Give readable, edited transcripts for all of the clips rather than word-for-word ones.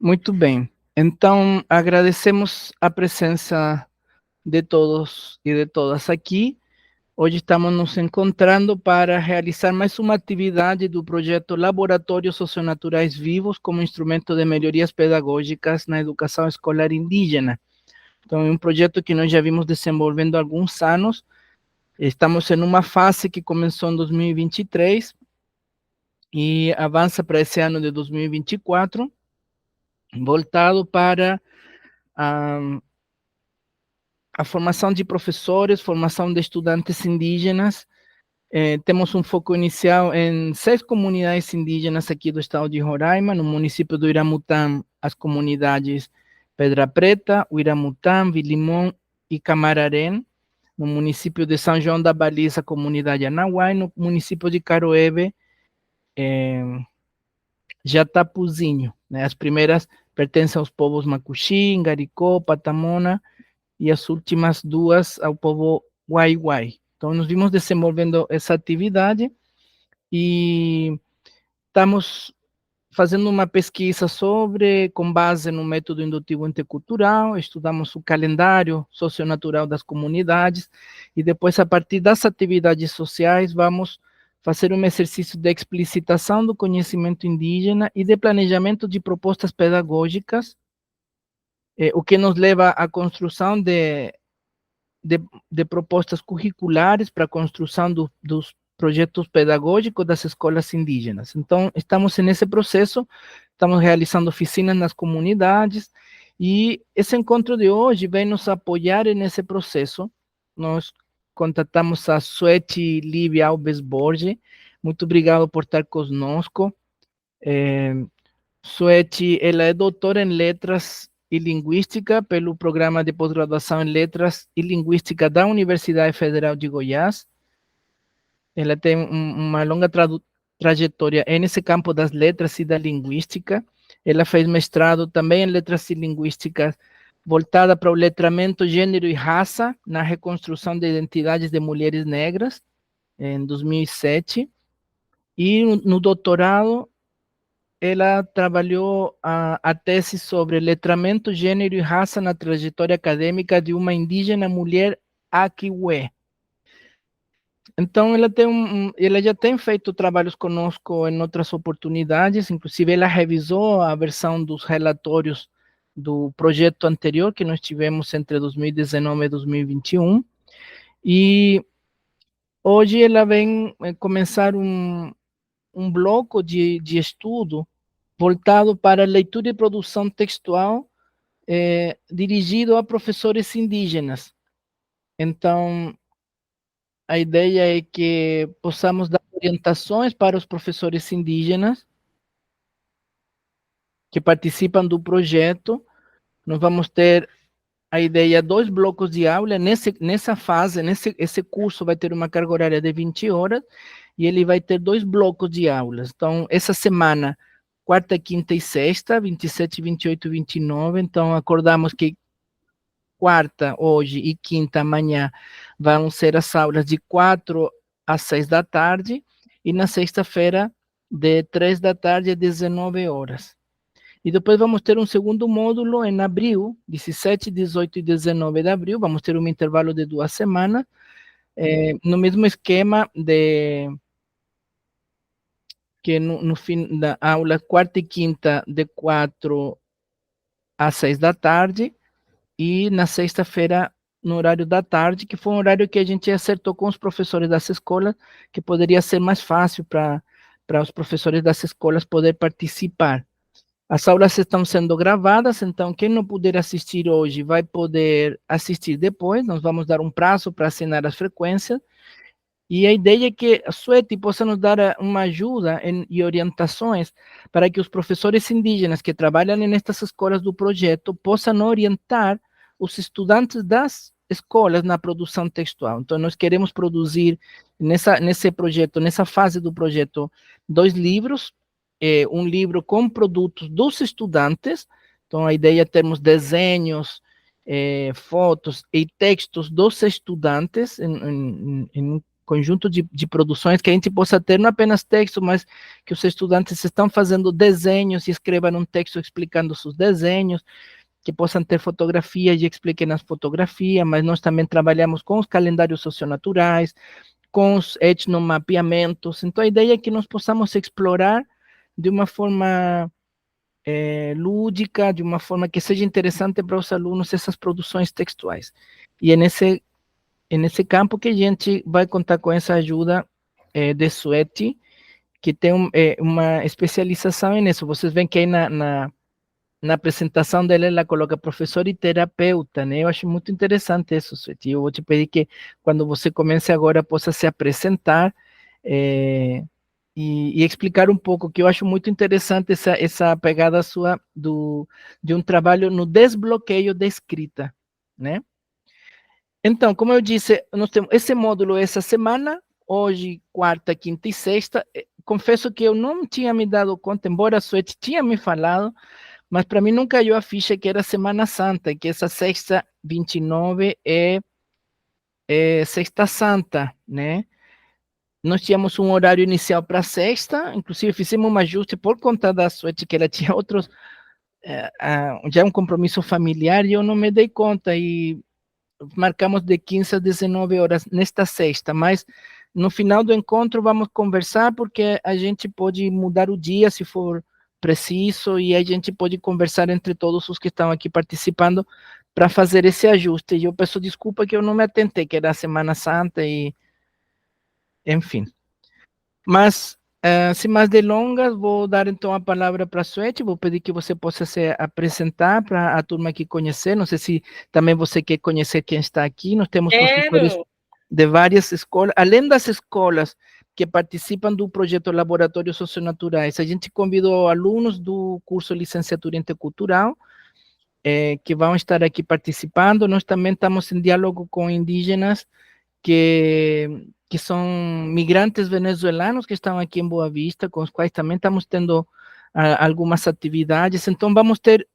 Muito bem. Então, agradecemos a presença de todos e de todas aqui. Hoje estamos nos encontrando para realizar mais uma atividade do projeto Laboratórios Socionaturais Vivos como instrumento de melhorias pedagógicas na educação escolar indígena. Então, é um projeto que nós já vimos desenvolvendo há alguns anos. Estamos em uma fase que começou em 2023 e avança para esse ano de 2024, voltado para a formação de professores, formação de estudantes indígenas. Temos um foco inicial em 6 comunidades indígenas aqui do estado de Roraima, no município do Iramutã, as comunidades Pedra Preta, Uiramutã, Vilimão e Camararém, no município de São João da Baliza, comunidade Anauai, no município de Caroebe, Jatapuzinho, né? As primeiras pertencem aos povos Macuxi, Ingaricó, Patamona, e as últimas duas ao povo Wai-Wai. Então, nós vimos desenvolvendo essa atividade e estamos fazendo uma pesquisa sobre, com base no método indutivo intercultural, estudamos o calendário socionatural das comunidades e depois, a partir das atividades sociais, vamos fazer um exercício de explicitação do conhecimento indígena e de planejamento de propostas pedagógicas, o que nos leva à construção de propostas curriculares para a construção dos projetos pedagógicos das escolas indígenas. Então, estamos nesse processo, estamos realizando oficinas nas comunidades, e esse encontro de hoje vem nos apoiar nesse processo. Nós contatamos a Suete Lívia Alves Borges. Muito obrigado por estar conosco. Suete, ela é doutora em Letras e Linguística pelo Programa de Pós-Graduação em Letras e Linguística da Universidade Federal de Goiás. Ela tem uma longa trajetória nesse campo das letras e da linguística. Ela fez mestrado também em Letras e Linguística, voltada para o letramento, gênero e raça, na reconstrução de identidades de mulheres negras, em 2007. E no doutorado, ela trabalhou a tese sobre letramento, gênero e raça na trajetória acadêmica de uma indígena mulher Akiwe. Então, ela já tem feito trabalhos conosco em outras oportunidades, inclusive ela revisou a versão dos relatórios do projeto anterior que nós tivemos entre 2019 e 2021, e hoje ela vem começar um bloco de estudo voltado para leitura e produção textual, dirigido a professores indígenas. Então, a ideia é que possamos dar orientações para os professores indígenas que participam do projeto. Nós vamos ter a ideia, 2 blocos de aula. Nessa fase, esse curso vai ter uma carga horária de 20 horas, e ele vai ter 2 blocos de aulas. Então, essa semana, quarta, quinta e sexta, 27, 28 e 29, então acordamos que quarta, hoje, e quinta, amanhã, vão ser as aulas de 4 às 6 da tarde, e na sexta-feira, de 3 da tarde a 19 horas. E depois vamos ter um segundo módulo em abril, 17, 18 e 19 de abril, vamos ter um intervalo de 2 semanas, no mesmo esquema que no fim da aula, quarta e quinta, de 4 às 6 da tarde, e na sexta-feira, no horário da tarde, que foi um horário que a gente acertou com os professores das escolas, que poderia ser mais fácil para os professores das escolas poder participar. As aulas estão sendo gravadas, então quem não puder assistir hoje vai poder assistir depois. Nós vamos dar um prazo para assinar as frequências, e a ideia é que a Suete possa nos dar uma ajuda e orientações para que os professores indígenas que trabalham nestas escolas do projeto possam orientar os estudantes das escolas na produção textual. Então, nós queremos produzir nesse projeto, nessa fase do projeto, 2 livros, um livro com produtos dos estudantes. Então, a ideia é termos desenhos, fotos e textos dos estudantes em conjunto de produções que a gente possa ter não apenas texto, mas que os estudantes estão fazendo desenhos e escrevam um texto explicando seus desenhos, que possam ter fotografias e expliquem as fotografias, mas nós também trabalhamos com os calendários socionaturais, com os etnomapeamentos. Então, a ideia é que nós possamos explorar de uma forma lúdica, de uma forma que seja interessante para os alunos essas produções textuais. E é nesse campo que a gente vai contar com essa ajuda de Suete, que tem uma especialização nisso. Vocês veem que aí na apresentação dela, ela coloca professor e terapeuta, né? Eu acho muito interessante isso, Suete. Eu vou te pedir que, quando você comece agora, possa se apresentar e explicar um pouco, que eu acho muito interessante essa pegada sua de um trabalho no desbloqueio da escrita, né? Então, como eu disse, nós temos esse módulo essa semana, hoje, quarta, quinta e sexta. Confesso que eu não tinha me dado conta, embora a Suete tinha me falado, mas para mim não caiu a ficha que era Semana Santa, que essa sexta 29 é Sexta Santa, né? Nós tínhamos um horário inicial para sexta, inclusive fizemos um ajuste por conta da Suete, que ela tinha outros, já um compromisso familiar, e eu não me dei conta, e marcamos de 15 a 19 horas nesta sexta, mas no final do encontro vamos conversar, porque a gente pode mudar o dia se for preciso, e a gente pode conversar entre todos os que estão aqui participando para fazer esse ajuste. E eu peço desculpa que eu não me atentei, que era a Semana Santa, e enfim. Mas, sem mais delongas, vou dar então a palavra para a Suete, vou pedir que você possa se apresentar para a turma aqui conhecer. Não sei se também você quer conhecer quem está aqui. Nós temos professores de várias escolas, além das escolas que participam do projeto Laboratórios Socionaturais. A gente convidou alunos do curso Licenciatura Intercultural, que vão estar aqui participando. Nós também estamos em diálogo com indígenas que são migrantes venezuelanos que estão aqui em Boa Vista, com os quais também estamos tendo algumas atividades. Então, vamos ter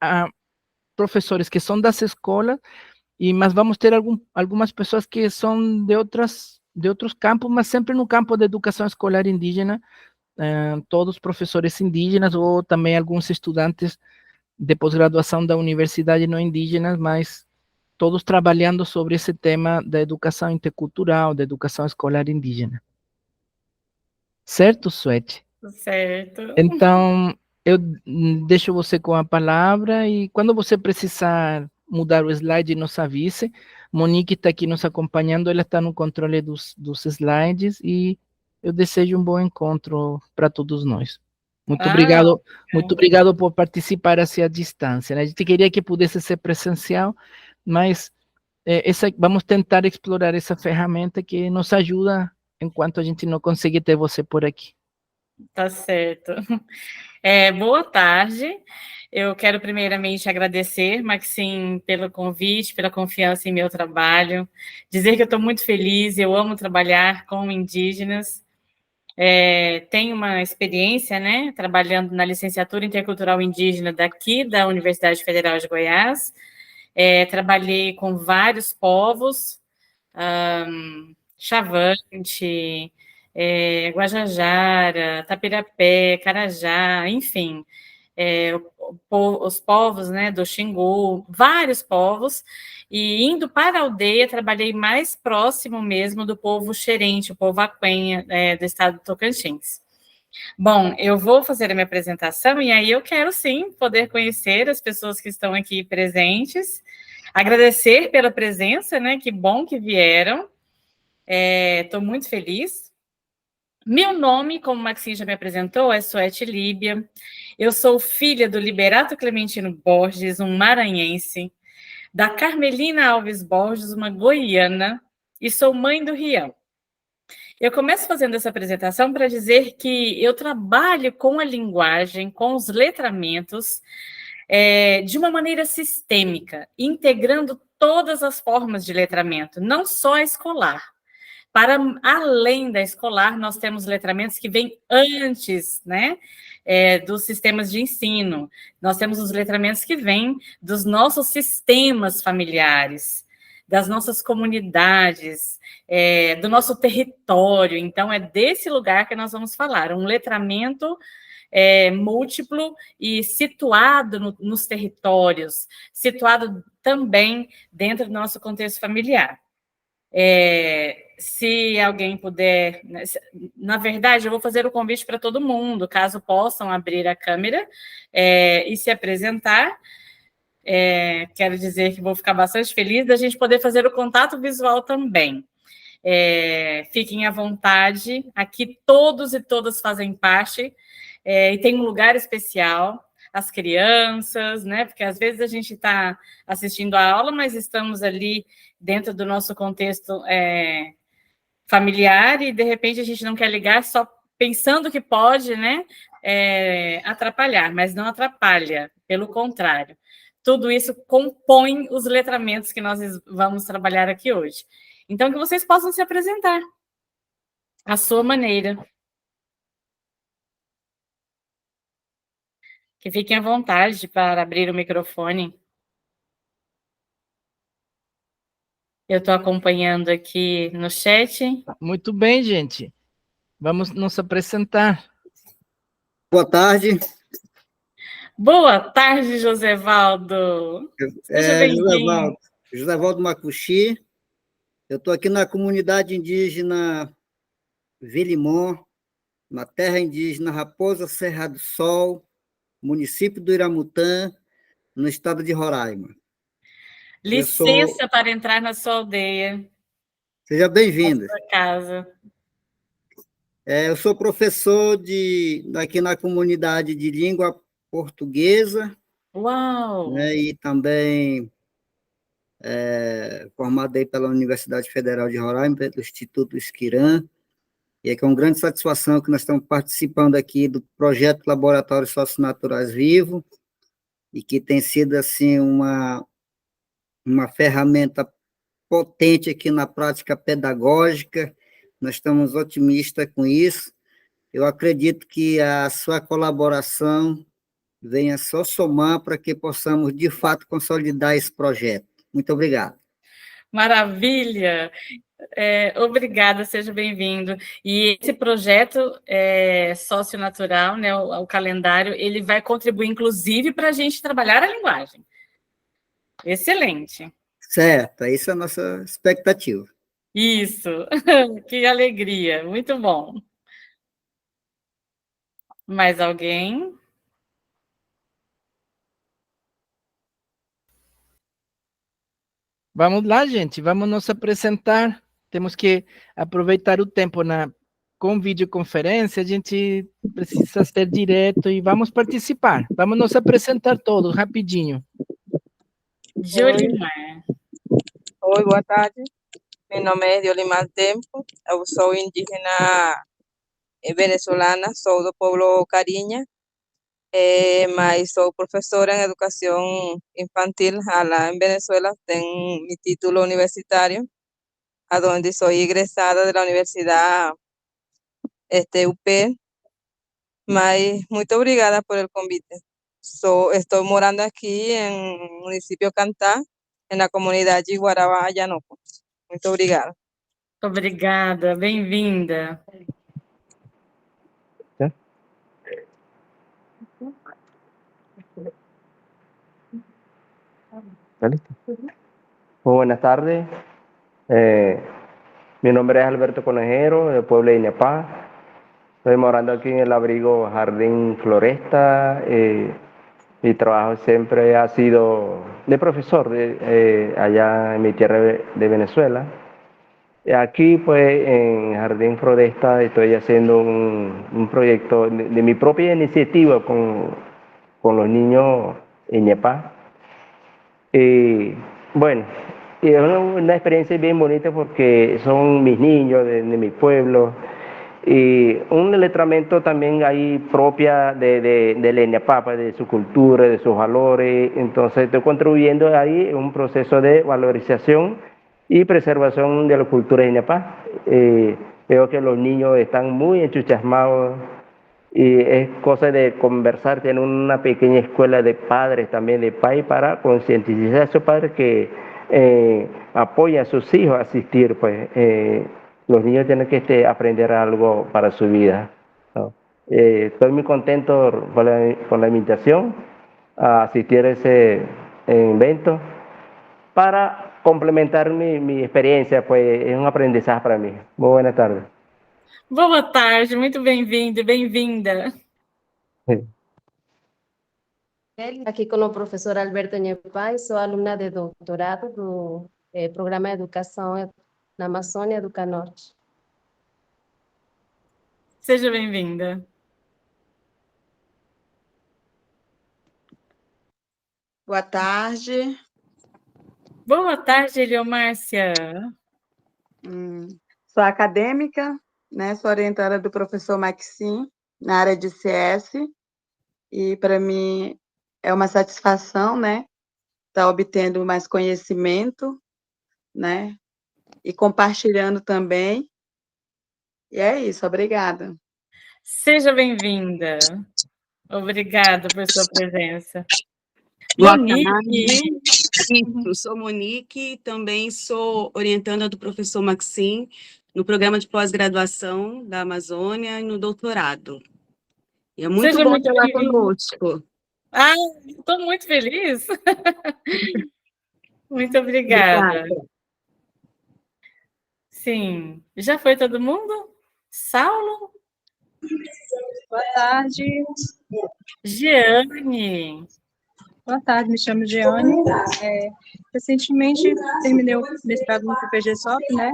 professores que são das escolas, mas vamos ter algumas pessoas que são de outros campos, mas sempre no campo da educação escolar indígena, todos professores indígenas, ou também alguns estudantes de pós-graduação da universidade não indígenas, mas todos trabalhando sobre esse tema da educação intercultural, da educação escolar indígena. Certo, Suete? Certo. Então, eu deixo você com a palavra, e quando você precisar mudar o slide, nos avise. Monique está aqui nos acompanhando, ela está no controle dos slides, e eu desejo um bom encontro para todos nós. Muito obrigado por participar assim à distância, né? A gente queria que pudesse ser presencial, mas vamos tentar explorar essa ferramenta que nos ajuda enquanto a gente não conseguir ter você por aqui. Tá certo. Boa tarde. Eu quero primeiramente agradecer, Maxim, pelo convite, pela confiança em meu trabalho, dizer que eu estou muito feliz, eu amo trabalhar com indígenas. Tenho uma experiência, né, trabalhando na licenciatura intercultural indígena daqui da Universidade Federal de Goiás. Trabalhei com vários povos, Chavante, Guajajara, Tapirapé, Carajá, enfim, os povos, né, do Xingu, vários povos, e indo para a aldeia, trabalhei mais próximo mesmo do povo xerente, o povo aquenha, do estado do Tocantins. Bom, eu vou fazer a minha apresentação, e aí eu quero, sim, poder conhecer as pessoas que estão aqui presentes, agradecer pela presença, né, que bom que vieram, estou muito feliz. Meu nome, como o Maxim já me apresentou, é Suete Líbia. Eu sou filha do Liberato Clementino Borges, um maranhense, da Carmelina Alves Borges, uma goiana, e sou mãe do Rião. Eu começo fazendo essa apresentação para dizer que eu trabalho com a linguagem, com os letramentos, de uma maneira sistêmica, integrando todas as formas de letramento, não só a escolar. Para além da escolar, nós temos letramentos que vêm antes, né, dos sistemas de ensino. Nós temos os letramentos que vêm dos nossos sistemas familiares, das nossas comunidades, do nosso território. Então, é desse lugar que nós vamos falar, um letramento múltiplo e situado nos territórios, situado também dentro do nosso contexto familiar. Se alguém puder, na verdade, eu vou fazer o convite para todo mundo, caso possam abrir a câmera e se apresentar. Quero dizer que vou ficar bastante feliz da gente poder fazer o contato visual também. Fiquem à vontade, aqui todos e todas fazem parte, e tem um lugar especial, as crianças, né? Porque às vezes a gente está assistindo a aula, mas estamos ali dentro do nosso contexto familiar e de repente a gente não quer ligar só pensando que pode, né? Atrapalhar, mas não atrapalha, pelo contrário. Tudo isso compõe os letramentos que nós vamos trabalhar aqui hoje. Então, que vocês possam se apresentar à sua maneira. Que fiquem à vontade para abrir o microfone. Eu estou acompanhando aqui no chat. Muito bem, gente. Vamos nos apresentar. Boa tarde. Boa tarde, Josévaldo. Seja bem-vindo. Josévaldo Macuxi. Eu estou aqui na comunidade indígena Vilimon, na terra indígena Raposa Serra do Sol, município do Iramutã, no estado de Roraima. Licença para entrar na sua aldeia. Seja bem-vinda. Na sua casa. Eu sou professor aqui na comunidade de língua portuguesa. Uau! Né, e também formado aí pela Universidade Federal de Roraima, pelo Instituto Esquirã. E é com grande satisfação que nós estamos participando aqui do projeto Laboratórios Socionaturais Vivo, e que tem sido assim uma ferramenta potente aqui na prática pedagógica. Nós estamos otimistas com isso. Eu acredito que a sua colaboração venha só somar para que possamos, de fato, consolidar esse projeto. Muito obrigado. Maravilha! Obrigada, seja bem-vindo. E esse projeto socionatural, né, o calendário, ele vai contribuir, inclusive, para a gente trabalhar a linguagem. Excelente. Certo, essa é a nossa expectativa. Isso, que alegria, muito bom. Mais alguém? Vamos lá, gente, vamos nos apresentar. Temos que aproveitar o tempo com videoconferência, a gente precisa ser direto e vamos participar. Vamos nos apresentar todos, rapidinho. Diolimar. Oi, boa tarde. Meu nome é Diolimar Tempo, eu sou indígena venezuelana, sou do povo Cariña, mas sou professora em educação infantil lá em Venezuela, tenho meu título universitário, onde sou egresada da Universidade UP, mas muito obrigada por el convite. Estou morando aqui em município Cantá, na comunidade Guarabá, Yanoco. Muito obrigada. Obrigada, bem-vinda. Muy buenas tardes. Mi nombre es Alberto Conejero, del pueblo de Iñapá. Estoy morando aquí en el abrigo Jardín Floresta. Mi trabajo siempre ha sido de profesor allá en mi tierra de Venezuela. Aquí, pues, en Jardín Floresta estoy haciendo un proyecto de mi propia iniciativa con los niños en Iñapá. Bueno, es una experiencia bien bonita porque son mis niños de mi pueblo, y un letramento también ahí propia de la Iñapá, de su cultura, de sus valores. Entonces estoy contribuyendo ahí en un proceso de valorización y preservación de la cultura de Iñapá. Veo que los niños están muy entusiasmados y es cosa de conversar, tener una pequeña escuela de padres también, de PAI, para concientizar a esos padres que apoyen a sus hijos a asistir, pues los niños tienen que aprender algo para su vida, ¿no? Estoy muy contento por la invitación a asistir a ese evento para complementar mi experiencia, pues es un aprendizaje para mí. Muy buenas tardes. Boa tarde, muito bem-vindo, bem-vinda. Aqui com o professor Alberto Nhepay, sou aluna de doutorado do Programa de Educação na Amazônia do Norte. Seja bem-vinda. Boa tarde. Boa tarde, Eliomárcia. Sou acadêmica, né? Sou orientada do professor Maxim, na área de CS, e para mim é uma satisfação, né? Estar obtendo mais conhecimento, né? E compartilhando também. E é isso, obrigada. Seja bem-vinda. Obrigada por sua presença. Boa Monique. tarde. Isso, sou Monique e também sou orientanda do professor Maxim no programa de pós-graduação da Amazônia e no doutorado. E é muito bom estar lá conosco. Estou muito feliz. Muito obrigada. Sim. Já foi todo mundo? Saulo? Boa tarde. Jeane. Boa tarde, me chamo Jeane. Recentemente terminei o mestrado no PPG-SOP, né,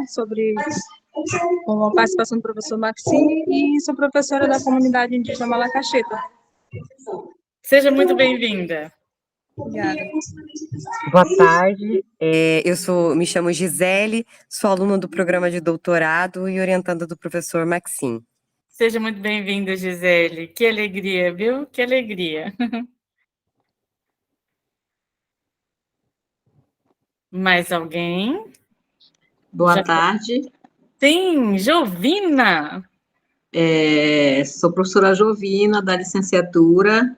com a participação do professor Maxim, e sou professora da comunidade indígena Malacaxeta. Seja muito bem-vinda. Obrigada. Boa tarde, me chamo Gisele, sou aluna do programa de doutorado e orientanda do professor Maxim. Seja muito bem-vinda, Gisele. Que alegria, viu? Que alegria. Mais alguém? Boa tarde. Sim, Jovina. Sou professora Jovina, da licenciatura.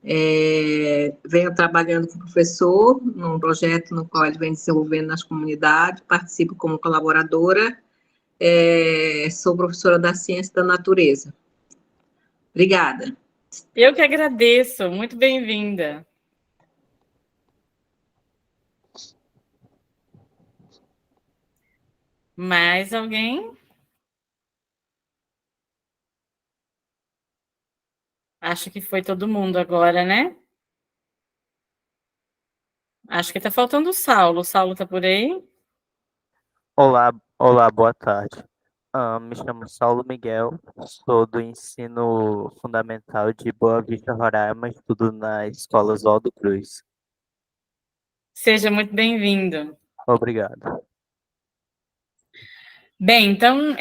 Venho trabalhando com o professor num projeto no qual ele vem desenvolvendo nas comunidades, participo como colaboradora. Sou professora da ciência da natureza. Obrigada. Eu que agradeço, muito bem-vinda. Mais alguém? Acho que foi todo mundo agora, né? Acho que está faltando o Saulo. O Saulo está por aí? Olá, boa tarde. Me chamo Saulo Miguel, sou do ensino fundamental de Boa Vista, Roraima, estudo na Escola Oswaldo Cruz. Seja muito bem-vindo. Obrigado. Bem, então,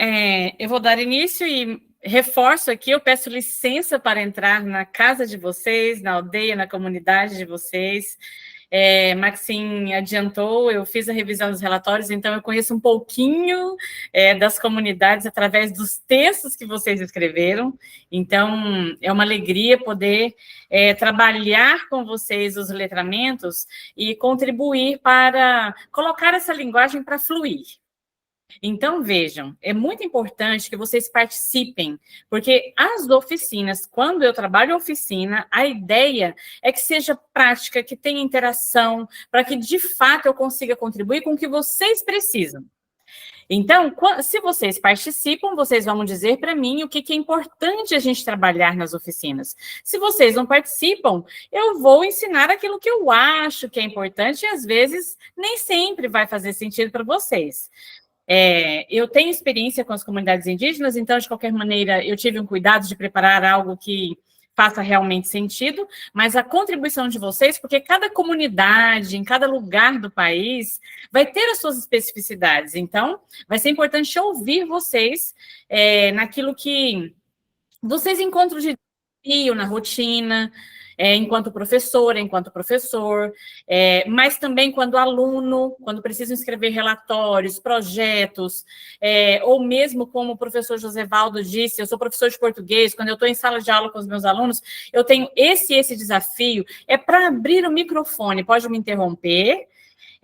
eu vou dar início e reforço aqui, eu peço licença para entrar na casa de vocês, na aldeia, na comunidade de vocês. Maxim adiantou, eu fiz a revisão dos relatórios, então eu conheço um pouquinho das comunidades através dos textos que vocês escreveram, então é uma alegria poder trabalhar com vocês os letramentos e contribuir para colocar essa linguagem para fluir. Então, vejam, é muito importante que vocês participem, porque as oficinas, quando eu trabalho em oficina, a ideia é que seja prática, que tenha interação, para que, de fato, eu consiga contribuir com o que vocês precisam. Então, se vocês participam, vocês vão dizer para mim o que é importante a gente trabalhar nas oficinas. Se vocês não participam, eu vou ensinar aquilo que eu acho que é importante e, às vezes, nem sempre vai fazer sentido para vocês. Eu tenho experiência com as comunidades indígenas, então, de qualquer maneira, eu tive um cuidado de preparar algo que faça realmente sentido, mas a contribuição de vocês, porque cada comunidade, em cada lugar do país, vai ter as suas especificidades. Então, vai ser importante ouvir vocês naquilo que vocês encontram de desafio na rotina, enquanto professora, enquanto professor, mas também quando aluno, quando precisam escrever relatórios, projetos, ou mesmo como o professor José Valdo disse, eu sou professor de português, quando eu estou em sala de aula com os meus alunos, eu tenho esse desafio, para abrir o microfone, pode me interromper,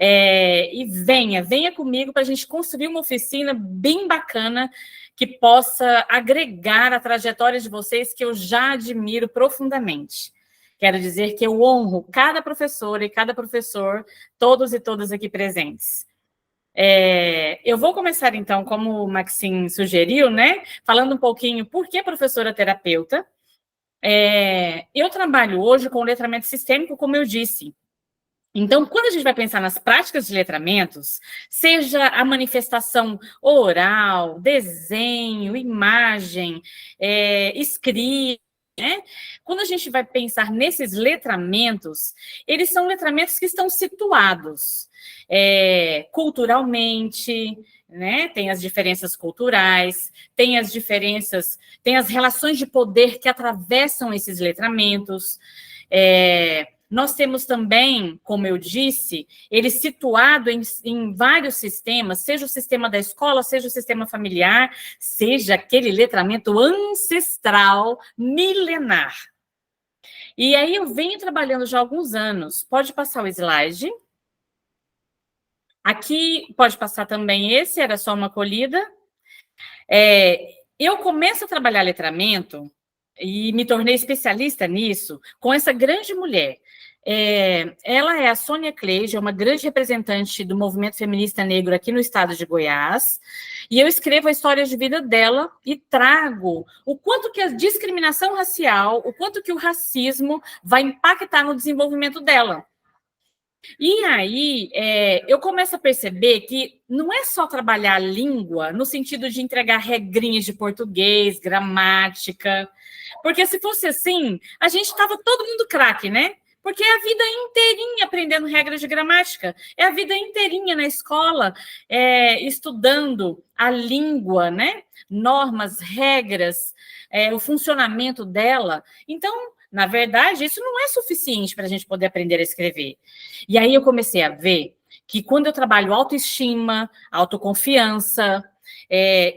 E venha comigo para a gente construir uma oficina bem bacana que possa agregar a trajetória de vocês, que eu já admiro profundamente. Quero dizer que eu honro cada professora e cada professor, todos e todas aqui presentes. Eu vou começar, então, como o Maxim sugeriu, né? Falando um pouquinho por que professora terapeuta. Eu trabalho hoje com letramento sistêmico, como eu disse. Então, quando a gente vai pensar nas práticas de letramentos, seja a manifestação oral, desenho, imagem, escrita, né? Quando a gente vai pensar nesses letramentos, eles são letramentos que estão situados culturalmente, né? Tem as diferenças culturais, tem as relações de poder que atravessam esses letramentos. Nós temos também, como eu disse, ele situado em vários sistemas, seja o sistema da escola, seja o sistema familiar, seja aquele letramento ancestral, milenar. E aí eu venho trabalhando já há alguns anos. Pode passar o slide. Aqui pode passar também esse, era só uma colhida. Eu começo a trabalhar letramento e me tornei especialista nisso com essa grande mulher. Ela é a Sônia Cleide, é uma grande representante do movimento feminista negro aqui no estado de Goiás, e eu escrevo a história de vida dela e trago o quanto que a discriminação racial, o quanto que o racismo vai impactar no desenvolvimento dela. E aí, eu começo a perceber que não é só trabalhar a língua no sentido de entregar regrinhas de português, gramática, porque se fosse assim, a gente estava todo mundo craque, né? Porque é a vida inteirinha aprendendo regras de gramática, é a vida inteirinha na escola, estudando a língua, né? Normas, regras, o funcionamento dela. Então, na verdade, isso não é suficiente para a gente poder aprender a escrever. E aí eu comecei a ver que quando eu trabalho autoestima, autoconfiança,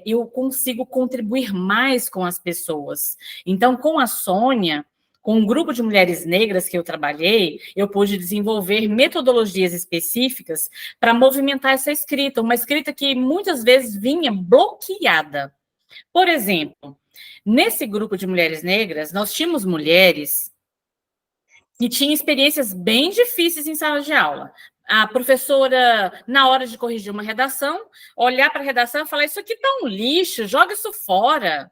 eu consigo contribuir mais com as pessoas. Então, com a Sônia, com um grupo de mulheres negras que eu trabalhei, eu pude desenvolver metodologias específicas para movimentar essa escrita, uma escrita que muitas vezes vinha bloqueada. Por exemplo, nesse grupo de mulheres negras, nós tínhamos mulheres que tinham experiências bem difíceis em sala de aula. A professora, na hora de corrigir uma redação, olhar para a redação e falar: isso aqui está um lixo, joga isso fora.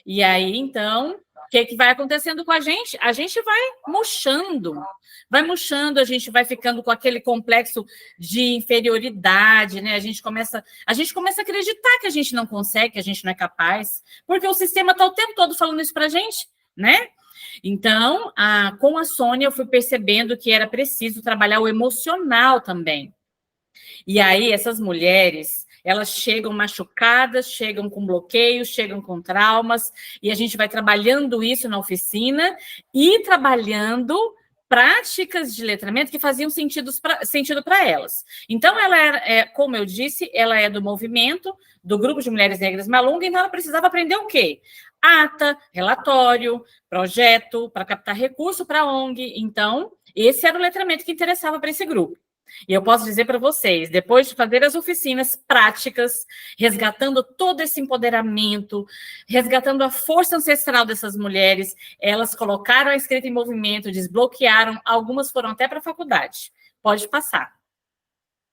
E aí, então, o que vai acontecendo com a gente? A gente vai murchando, a gente vai ficando com aquele complexo de inferioridade, né? A gente começa a acreditar que a gente não consegue, que a gente não é capaz, porque o sistema está o tempo todo falando isso para a gente, né? Então, com a Sônia, eu fui percebendo que era preciso trabalhar o emocional também. E aí, essas mulheres, elas chegam machucadas, chegam com bloqueios, chegam com traumas, e a gente vai trabalhando isso na oficina e trabalhando práticas de letramento que faziam sentido para elas. Então, ela como eu disse, ela é do movimento, do grupo de mulheres negras Malunga, então ela precisava aprender o quê? Ata, relatório, projeto, para captar recurso para a ONG. Então, esse era o letramento que interessava para esse grupo. E eu posso dizer para vocês, depois de fazer as oficinas práticas, resgatando todo esse empoderamento, resgatando a força ancestral dessas mulheres, elas colocaram a escrita em movimento, desbloquearam, algumas foram até para a faculdade. Pode passar.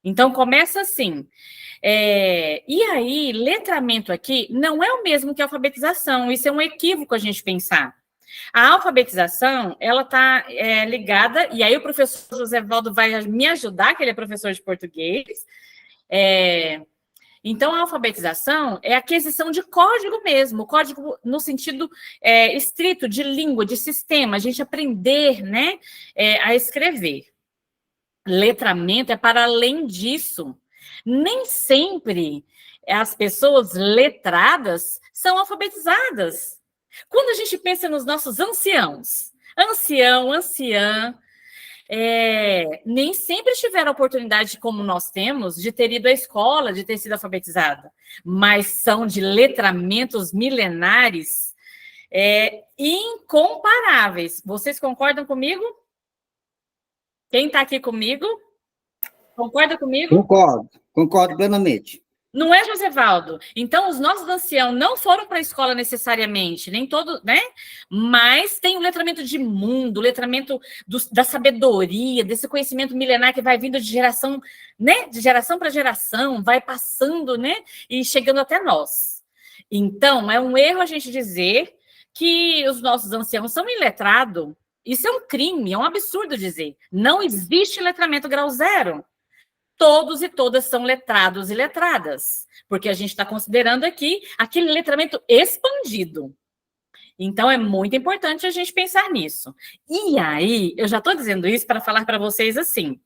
Então, começa assim. E aí, letramento aqui não é o mesmo que alfabetização, isso é um equívoco a gente pensar. A alfabetização, ela está ligada, e aí o professor José Valdo vai me ajudar, que ele é professor de português. Então, a alfabetização é a aquisição de código mesmo, código no sentido estrito de língua, de sistema, a gente aprender, né, a escrever. Letramento é para além disso. Nem sempre as pessoas letradas são alfabetizadas. Quando a gente pensa nos nossos anciãos, anciã, nem sempre tiveram a oportunidade, como nós temos, de ter ido à escola, de ter sido alfabetizada, mas são de letramentos milenares incomparáveis. Vocês concordam comigo? Quem está aqui comigo? Concorda comigo? Concordo plenamente. Não é, Josevaldo? Então, os nossos anciãos não foram para a escola necessariamente, nem todos, né? Mas tem o letramento de mundo, o letramento da sabedoria, desse conhecimento milenar que vai vindo de geração, né? De geração para geração, vai passando, né? E chegando até nós. Então, é um erro a gente dizer que os nossos anciãos são iletrados. Isso é um crime, é um absurdo dizer. Não existe letramento grau zero. Todos e todas são letrados e letradas, porque a gente está considerando aqui aquele letramento expandido. Então, é muito importante a gente pensar nisso. E aí, eu já estou dizendo isso para falar para vocês assim,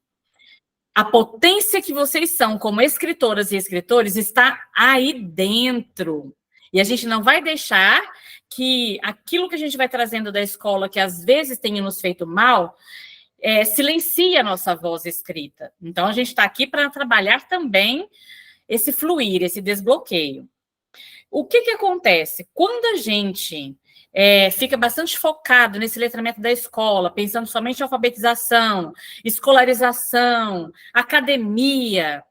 a potência que vocês são como escritoras e escritores está aí dentro. E a gente não vai deixar que aquilo que a gente vai trazendo da escola, que às vezes tem nos feito mal, silencia a nossa voz escrita. Então, a gente está aqui para trabalhar também esse fluir, esse desbloqueio. O que acontece? Quando a gente fica bastante focado nesse letramento da escola, pensando somente em alfabetização, escolarização, academia,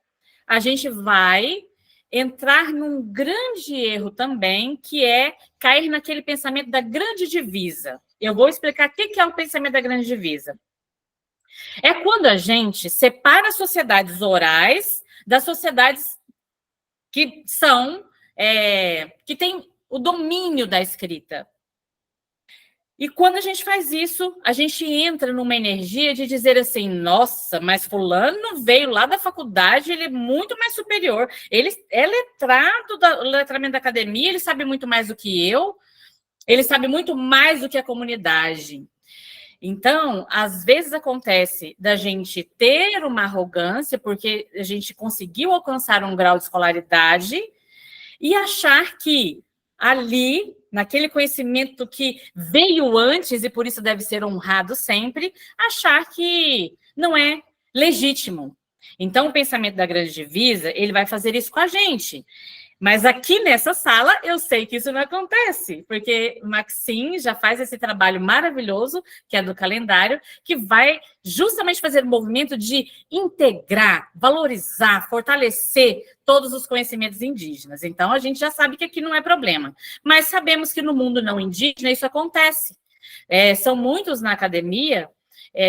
a gente vai entrar num grande erro também, que é cair naquele pensamento da grande divisa. Eu vou explicar o que é o pensamento da grande divisa. É quando a gente separa as sociedades orais das sociedades que são, que têm o domínio da escrita. E quando a gente faz isso, a gente entra numa energia de dizer assim, nossa, mas fulano veio lá da faculdade, ele é muito mais superior, ele é letrado do letramento da academia, ele sabe muito mais do que eu, ele sabe muito mais do que a comunidade. Então, às vezes acontece da gente ter uma arrogância, porque a gente conseguiu alcançar um grau de escolaridade e achar que ali, naquele conhecimento que veio antes e por isso deve ser honrado sempre, achar que não é legítimo. Então, o pensamento da grande divisa, ele vai fazer isso com a gente. Mas aqui nessa sala, eu sei que isso não acontece, porque Maxim já faz esse trabalho maravilhoso, que é do calendário, que vai justamente fazer o movimento de integrar, valorizar, fortalecer todos os conhecimentos indígenas. Então, a gente já sabe que aqui não é problema. Mas sabemos que no mundo não indígena isso acontece. São muitos na academia,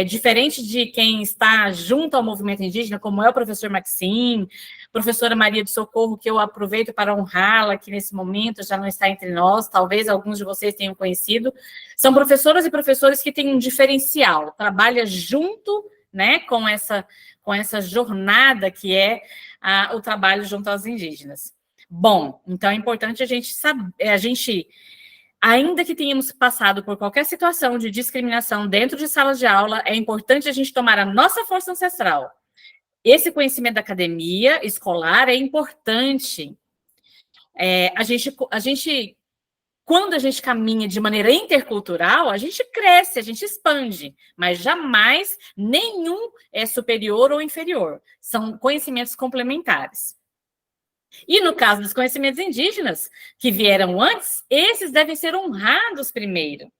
diferente de quem está junto ao movimento indígena, como é o professor Maxim, professora Maria de Socorro, que eu aproveito para honrá-la, que nesse momento já não está entre nós, talvez alguns de vocês tenham conhecido, são professoras e professores que têm um diferencial, trabalha junto, né, com essa jornada que é o trabalho junto aos indígenas. Bom, então é importante a gente saber, ainda que tenhamos passado por qualquer situação de discriminação dentro de salas de aula, é importante a gente tomar a nossa força ancestral. Esse conhecimento da academia escolar é importante. Quando a gente caminha de maneira intercultural, a gente cresce, a gente expande, mas jamais nenhum é superior ou inferior. São conhecimentos complementares. E no caso dos conhecimentos indígenas, que vieram antes, esses devem ser honrados primeiro.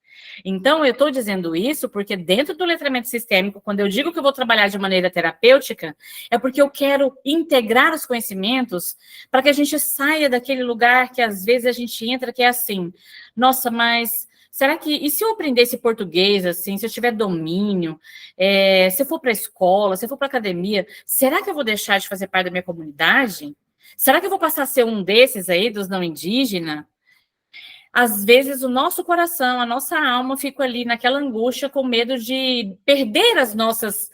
Então, eu estou dizendo isso porque dentro do letramento sistêmico, quando eu digo que eu vou trabalhar de maneira terapêutica, é porque eu quero integrar os conhecimentos para que a gente saia daquele lugar que às vezes a gente entra, que é assim, nossa, mas será que, e se eu aprendesse português, assim, se eu tiver domínio, se eu for para a escola, se eu for para a academia, será que eu vou deixar de fazer parte da minha comunidade? Será que eu vou passar a ser um desses aí, dos não indígenas? Às vezes o nosso coração, a nossa alma fica ali naquela angústia com medo de perder as nossas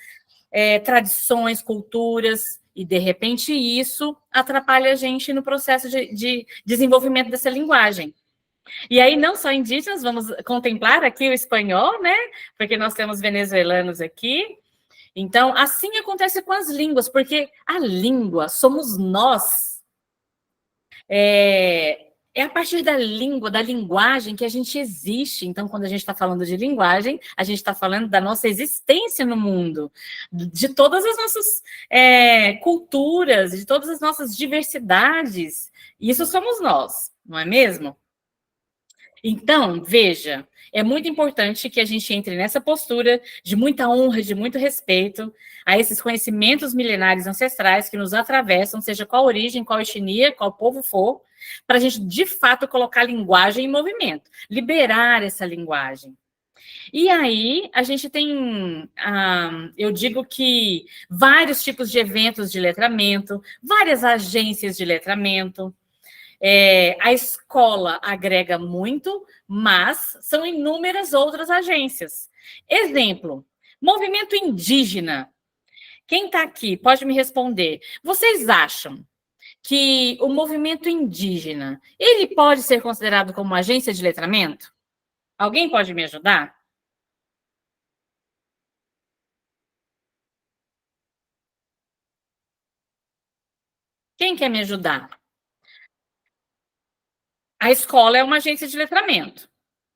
tradições, culturas, e de repente isso atrapalha a gente no processo de desenvolvimento dessa linguagem. E aí não só indígenas, vamos contemplar aqui o espanhol, né? Porque nós temos venezuelanos aqui. Então, assim acontece com as línguas, porque a língua somos nós. É a partir da língua, da linguagem que a gente existe. Então, quando a gente está falando de linguagem, a gente está falando da nossa existência no mundo, de todas as nossas culturas, de todas as nossas diversidades. Isso somos nós, não é mesmo? Então, veja, é muito importante que a gente entre nessa postura de muita honra, de muito respeito a esses conhecimentos milenares ancestrais que nos atravessam, seja qual origem, qual etnia, qual povo for, para a gente, de fato, colocar a linguagem em movimento, liberar essa linguagem. E aí, a gente tem, eu digo que vários tipos de eventos de letramento, várias agências de letramento. A escola agrega muito, mas são inúmeras outras agências. Exemplo, movimento indígena. Quem está aqui pode me responder. Vocês acham que o movimento indígena, ele pode ser considerado como uma agência de letramento? Alguém pode me ajudar? Quem quer me ajudar? A escola é uma agência de letramento.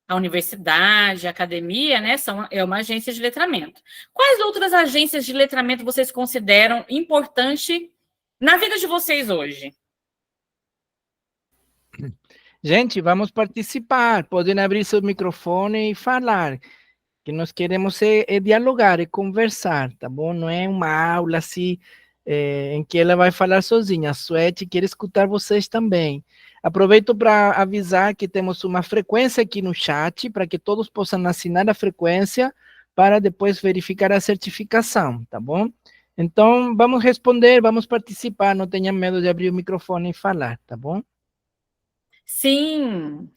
A universidade, a academia, né, é uma agência de letramento. Quais outras agências de letramento vocês consideram importante na vida de vocês hoje? Gente, vamos participar. Podem abrir seu microfone e falar. Que nós queremos dialogar, conversar, tá bom? Não é uma aula assim, em que ela vai falar sozinha. A Suete quer escutar vocês também. Aproveito para avisar que temos uma frequência aqui no chat, para que todos possam assinar a frequência, para depois verificar a certificação, tá bom? Então, vamos responder, vamos participar, não tenham medo de abrir o microfone e falar, tá bom? Sim,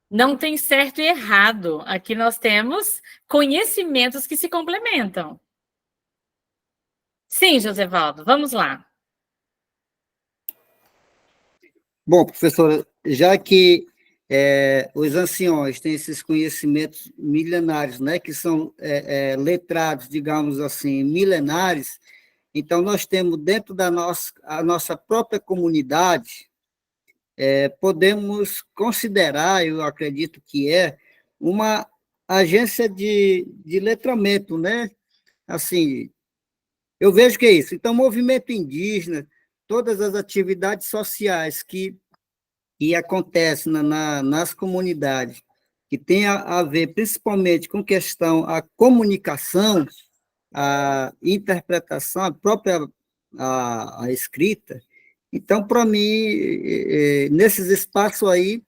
não tem certo e errado. Aqui nós temos conhecimentos que se complementam. Sim, Josevaldo, vamos lá. Bom, professora, já que os anciões têm esses conhecimentos milenares, né, que são letrados, digamos assim, milenares, então nós temos dentro da nossa própria comunidade, podemos considerar, eu acredito que uma agência de letramento, né? Assim, eu vejo que é isso. Então, movimento indígena, todas as atividades sociais que acontecem nas comunidades, que tem a ver principalmente com questão a comunicação, a interpretação, a própria a escrita. Então, para mim, nesses espaços aí,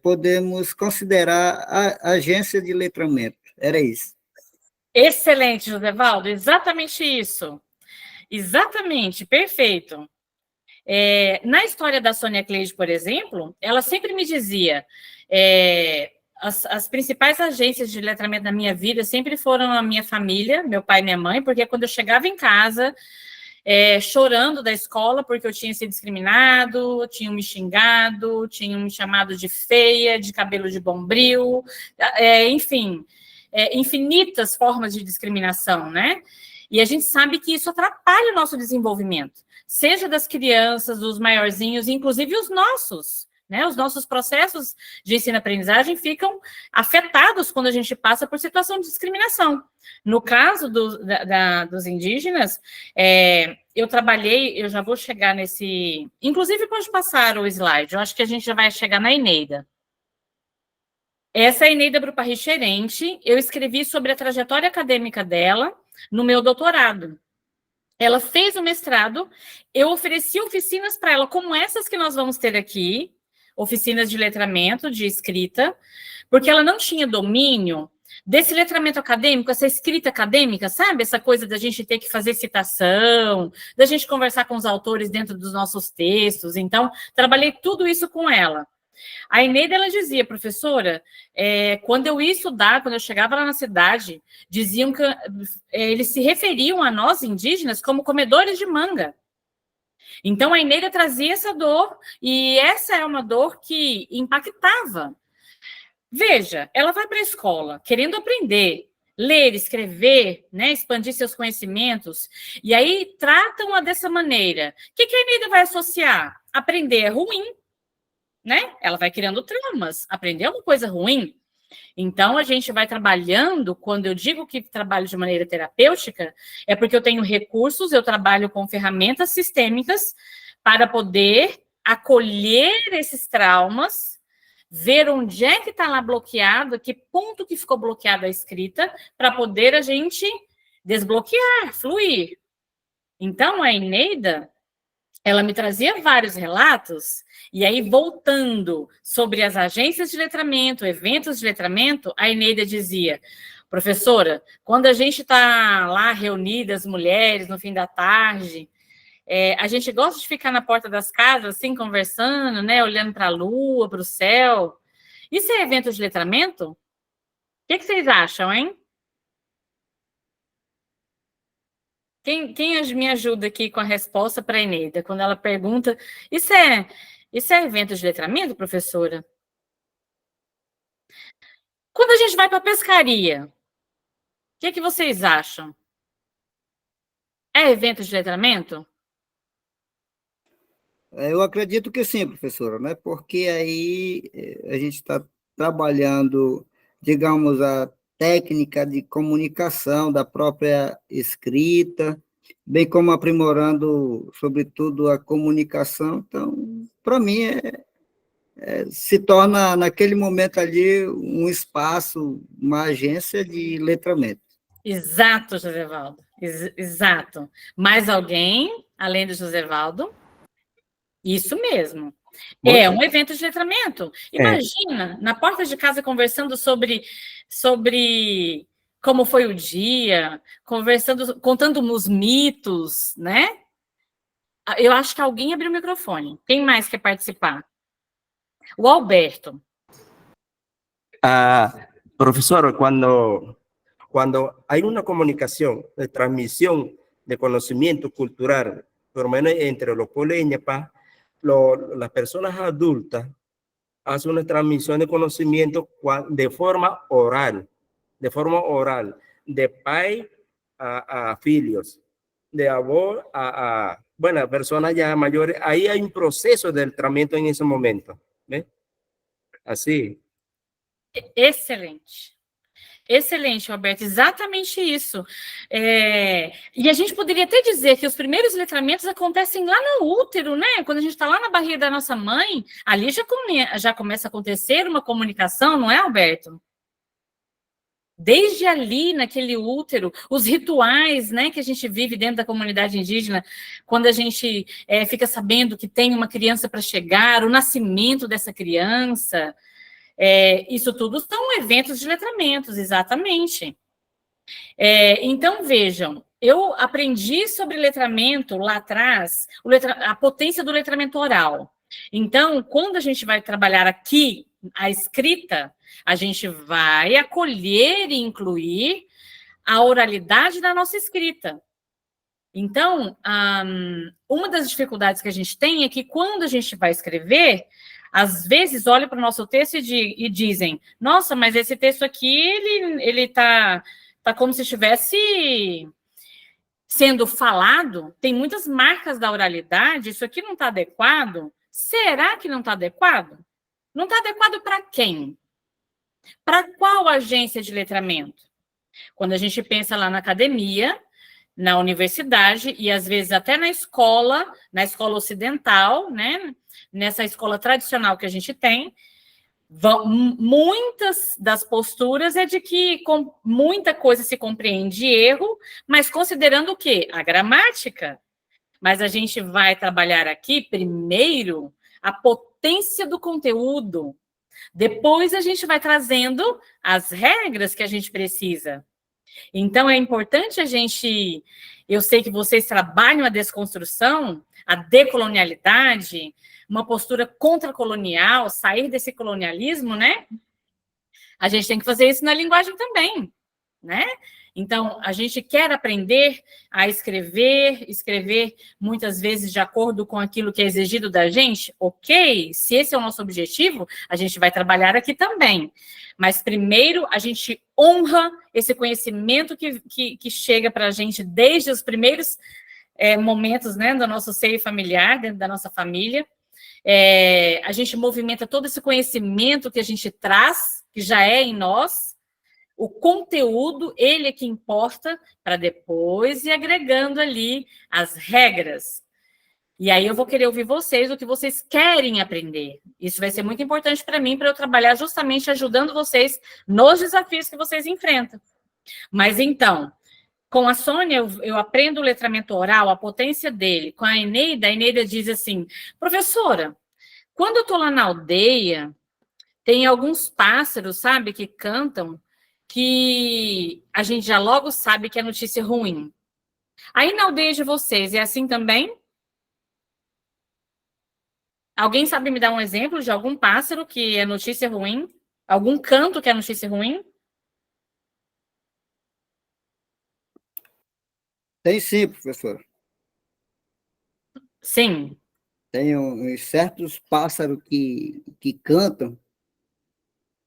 podemos considerar a agência de letramento. Era isso. Excelente, Josevaldo, exatamente isso. Exatamente, perfeito. Na história da Sônia Cleide, por exemplo, ela sempre me dizia, as principais agências de letramento da minha vida sempre foram a minha família, meu pai e minha mãe, porque quando eu chegava em casa, chorando da escola, porque eu tinha sido discriminado, tinham me xingado, tinham me chamado de feia, de cabelo de bombril, enfim, infinitas formas de discriminação, né? E a gente sabe que isso atrapalha o nosso desenvolvimento, seja das crianças, dos maiorzinhos, inclusive os nossos, né? Os nossos processos de ensino-aprendizagem ficam afetados quando a gente passa por situação de discriminação. No caso dos indígenas, eu trabalhei, eu já vou chegar nesse... Inclusive, pode passar o slide, eu acho que a gente já vai chegar na Eneida. Essa é a Eneida Bruparri-Xerente, eu escrevi sobre a trajetória acadêmica dela no meu doutorado. Ela fez o mestrado, eu ofereci oficinas para ela, como essas que nós vamos ter aqui, oficinas de letramento, de escrita, porque ela não tinha domínio desse letramento acadêmico, essa escrita acadêmica, sabe? Essa coisa da gente ter que fazer citação, da gente conversar com os autores dentro dos nossos textos. Então, trabalhei tudo isso com ela. A Eneida, ela dizia, professora, quando eu ia estudar, quando eu chegava lá na cidade, diziam que eles se referiam a nós, indígenas, como comedores de manga. Então, a Eneida trazia essa dor, e essa é uma dor que impactava. Veja, ela vai para a escola, querendo aprender, ler, escrever, né, expandir seus conhecimentos, e aí tratam-a dessa maneira. O que a Eneida vai associar? Aprender é ruim, né? Ela vai criando traumas. Aprender é uma coisa ruim. Então, a gente vai trabalhando, quando eu digo que trabalho de maneira terapêutica, é porque eu tenho recursos, eu trabalho com ferramentas sistêmicas para poder acolher esses traumas, ver onde é que está lá bloqueado, que ponto que ficou bloqueada a escrita, para poder a gente desbloquear, fluir. Então, a Eneida, ela me trazia vários relatos, e aí, voltando sobre as agências de letramento, eventos de letramento, a Eneida dizia: professora, quando a gente está lá reunidas, mulheres, no fim da tarde, a gente gosta de ficar na porta das casas, assim, conversando, né, olhando para a lua, para o céu. Isso é evento de letramento? O que vocês acham, hein? Quem me ajuda aqui com a resposta para a Eneida, quando ela pergunta, isso é evento de letramento, professora? Quando a gente vai para a pescaria, o que vocês acham? É evento de letramento? Eu acredito que sim, professora, né? Porque aí a gente está trabalhando, digamos, a técnica de comunicação da própria escrita, bem como aprimorando, sobretudo, a comunicação. Então, para mim, se torna, naquele momento ali, um espaço, uma agência de letramento. Exato, Josevaldo. Exato. Mais alguém, além do Josevaldo? Isso mesmo. É um evento de letramento. Imagina, na porta de casa, conversando sobre como foi o dia, contando os mitos, né? Eu acho que alguém abriu o microfone. Quem mais quer participar? O Alberto. Profesor, cuando hay una comunicación de transmisión de conocimiento cultural, por lo menos entre los pueblos de Ñapá, las personas adultas hacen una transmisión de conocimiento de forma oral, de pai a filhos, de avó a bueno, personas ya mayores. Ahí hay un proceso de letramento en ese momento, ¿ves? Así. Excelente. Excelente, Alberto, exatamente isso. E a gente poderia até dizer que os primeiros letramentos acontecem lá no útero, né? Quando a gente está lá na barriga da nossa mãe, ali já começa a acontecer uma comunicação, não é, Alberto? Desde ali, naquele útero, os rituais, né, que a gente vive dentro da comunidade indígena, quando a gente fica sabendo que tem uma criança para chegar, o nascimento dessa criança... isso tudo são eventos de letramentos, exatamente. Então, vejam, eu aprendi sobre letramento lá atrás, a potência do letramento oral. Então, quando a gente vai trabalhar aqui a escrita, a gente vai acolher e incluir a oralidade da nossa escrita. Então, uma das dificuldades que a gente tem é que quando a gente vai escrever, às vezes olham para o nosso texto e dizem: nossa, mas esse texto aqui, ele tá como se estivesse sendo falado, tem muitas marcas da oralidade, isso aqui não está adequado. Será que não está adequado? Não está adequado para quem? Para qual agência de letramento? Quando a gente pensa lá na academia, na universidade e às vezes até na escola ocidental, né? Nessa escola tradicional que a gente tem, muitas das posturas é de que muita coisa se compreende erro, mas considerando o quê? A gramática. Mas a gente vai trabalhar aqui, primeiro, a potência do conteúdo. Depois a gente vai trazendo as regras que a gente precisa. Então, é importante a gente... Eu sei que vocês trabalham a desconstrução, a decolonialidade, uma postura contracolonial, sair desse colonialismo, né? A gente tem que fazer isso na linguagem também, né? Então, a gente quer aprender a escrever muitas vezes de acordo com aquilo que é exigido da gente, ok, se esse é o nosso objetivo, a gente vai trabalhar aqui também. Mas, primeiro, a gente honra esse conhecimento que chega para a gente desde os primeiros momentos, né, do nosso seio familiar, dentro da nossa família. A gente movimenta todo esse conhecimento que a gente traz, que já é em nós. O conteúdo, ele é que importa, para depois ir agregando ali as regras. E aí eu vou querer ouvir vocês, o que vocês querem aprender. Isso vai ser muito importante para mim, para eu trabalhar justamente ajudando vocês nos desafios que vocês enfrentam. Mas então, com a Sônia, eu aprendo o letramento oral, a potência dele. Com a Eneida diz assim, professora, quando eu estou lá na aldeia, tem alguns pássaros, sabe, que cantam, que a gente já logo sabe que é notícia ruim. Aí na aldeia de vocês, é assim também? Alguém sabe me dar um exemplo de algum pássaro que é notícia ruim? Algum canto que é notícia ruim? Tem sim, professora. Sim. Tem certos pássaros que cantam,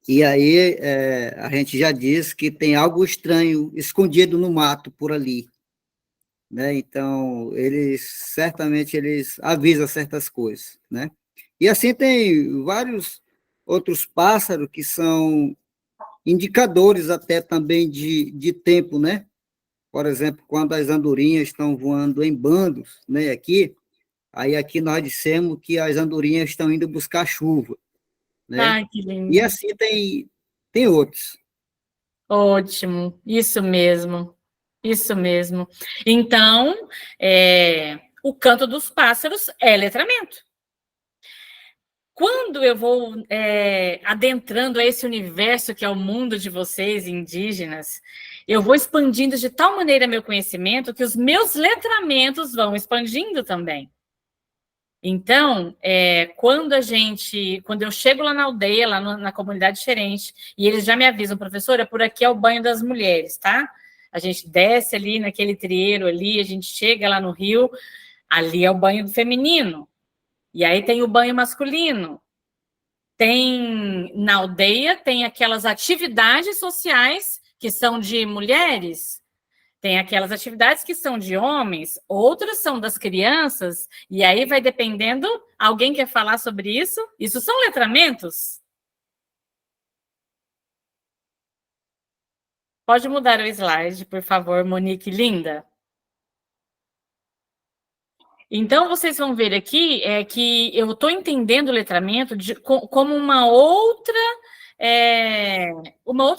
e aí a gente já diz que tem algo estranho escondido no mato por ali, né? Então, certamente eles avisam certas coisas, né? E assim tem vários outros pássaros que são indicadores até também de tempo, né? Por exemplo, quando as andorinhas estão voando em bandos, né, aí aqui nós dissemos que as andorinhas estão indo buscar chuva, né? Ai, que lindo. E assim tem outros. Ótimo, isso mesmo. Isso mesmo. Então, o canto dos pássaros é letramento. Quando eu vou adentrando a esse universo que é o mundo de vocês, indígenas, eu vou expandindo de tal maneira meu conhecimento que os meus letramentos vão expandindo também. Então, quando eu chego lá na aldeia, lá na comunidade Xerente, e eles já me avisam, professora, por aqui é o banho das mulheres, tá? A gente desce ali naquele trieiro ali, a gente chega lá no rio, ali é o banho feminino. E aí tem o banho masculino. Na aldeia, tem aquelas atividades sociais que são de mulheres, tem aquelas atividades que são de homens, outras são das crianças, e aí vai dependendo, alguém quer falar sobre isso? Isso são letramentos? Pode mudar o slide, por favor, Monique, linda. Então, vocês vão ver aqui que eu estou entendendo o letramento como uma outra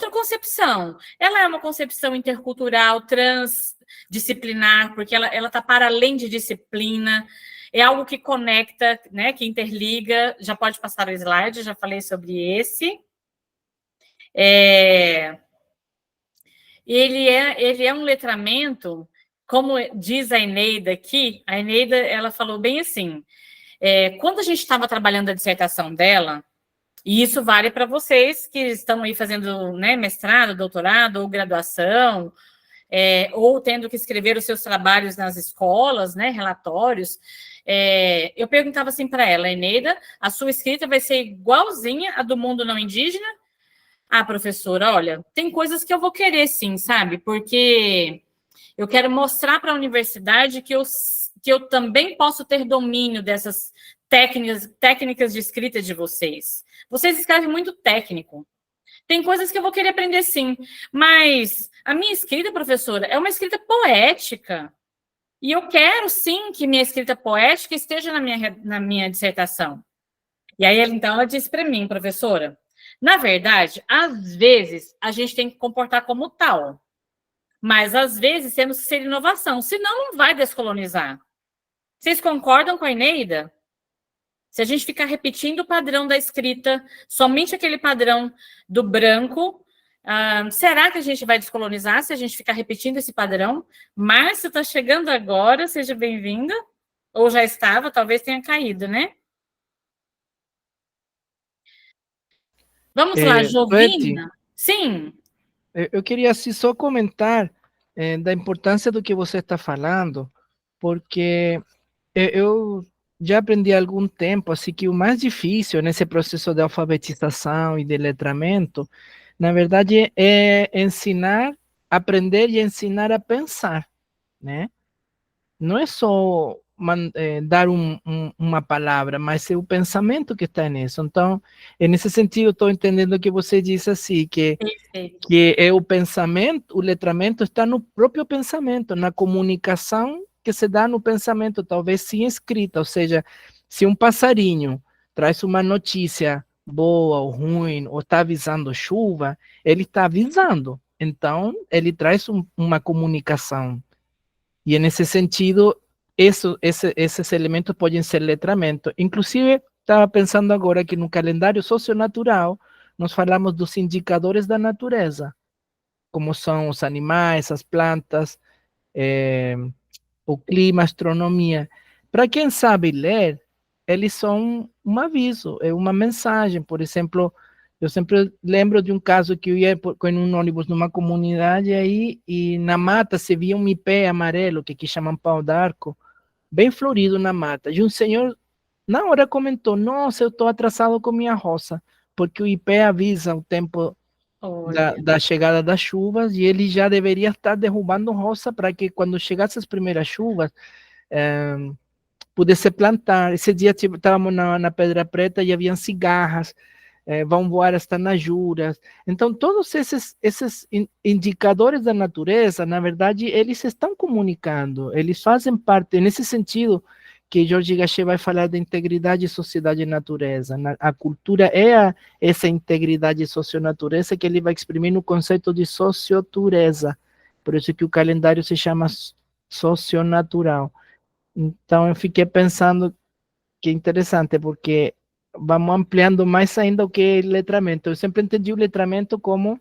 concepção. Ela é uma concepção intercultural, transdisciplinar, porque ela está para além de disciplina, é algo que conecta, né, que interliga. Já pode passar o slide, já falei sobre esse. Ele é um letramento, como diz a Eneida aqui, a Eneida, ela falou bem assim, quando a gente estava trabalhando a dissertação dela, e isso vale para vocês que estão aí fazendo, né, mestrado, doutorado ou graduação, ou tendo que escrever os seus trabalhos nas escolas, né, relatórios, eu perguntava assim para ela, Eneida, a sua escrita vai ser igualzinha à do mundo não indígena? Ah, professora, olha, tem coisas que eu vou querer sim, sabe? Porque eu quero mostrar para a universidade que eu também posso ter domínio dessas técnicas de escrita de vocês. Vocês escrevem muito técnico. Tem coisas que eu vou querer aprender sim, mas a minha escrita, professora, é uma escrita poética. E eu quero sim que minha escrita poética esteja na minha dissertação. E aí, então, ela disse para mim, professora, na verdade, às vezes, a gente tem que comportar como tal. Mas, às vezes, temos que ser inovação, senão não vai descolonizar. Vocês concordam com a Eneida? Se a gente ficar repetindo o padrão da escrita, somente aquele padrão do branco, será que a gente vai descolonizar se a gente ficar repetindo esse padrão? Márcia está chegando agora, seja bem-vinda. Ou já estava, talvez tenha caído, né? Vamos lá, Jovina. Sim. Eu queria assim, só comentar da importância do que você está falando, porque eu já aprendi há algum tempo assim, que o mais difícil nesse processo de alfabetização e de letramento, na verdade, é aprender e ensinar a pensar, né? Não é só dar uma palavra, mas é o pensamento que está nisso. Então, nesse sentido, estou entendendo que você disse assim, que é o pensamento, o letramento está no próprio pensamento, na comunicação que se dá no pensamento, talvez sem escrita, ou seja, se um passarinho traz uma notícia boa ou ruim, ou está avisando chuva, ele está avisando. Então, ele traz uma comunicação. E, nesse sentido, esses elementos podem ser letramento. Inclusive, estava pensando agora que no calendário socionatural, nós falamos dos indicadores da natureza, como são os animais, as plantas, o clima, a astronomia. Para quem sabe ler, eles são um aviso, é uma mensagem. Por exemplo, eu sempre lembro de um caso que eu ia com um ônibus numa comunidade aí, e na mata se via um ipê amarelo, que aqui chamam pau d'arco, bem florido na mata. E um senhor, na hora, comentou: nossa, eu estou atrasado com minha roça, porque o ipê avisa o tempo da chegada das chuvas, e ele já deveria estar derrubando roça para que quando chegassem as primeiras chuvas, pudesse plantar. Esse dia estávamos na Pedra Preta e haviam cigarras, vão voar as tanajuras. Então, todos esses indicadores da natureza, na verdade, eles estão comunicando, eles fazem parte, nesse sentido, que Jorge Gachet vai falar da integridade sociedade e natureza. A cultura é essa integridade socionatureza que ele vai exprimir no conceito de sociotureza. Por isso que o calendário se chama socionatural. Então, eu fiquei pensando que é interessante, porque vamos ampliando mais ainda o que é letramento. Eu sempre entendi o letramento como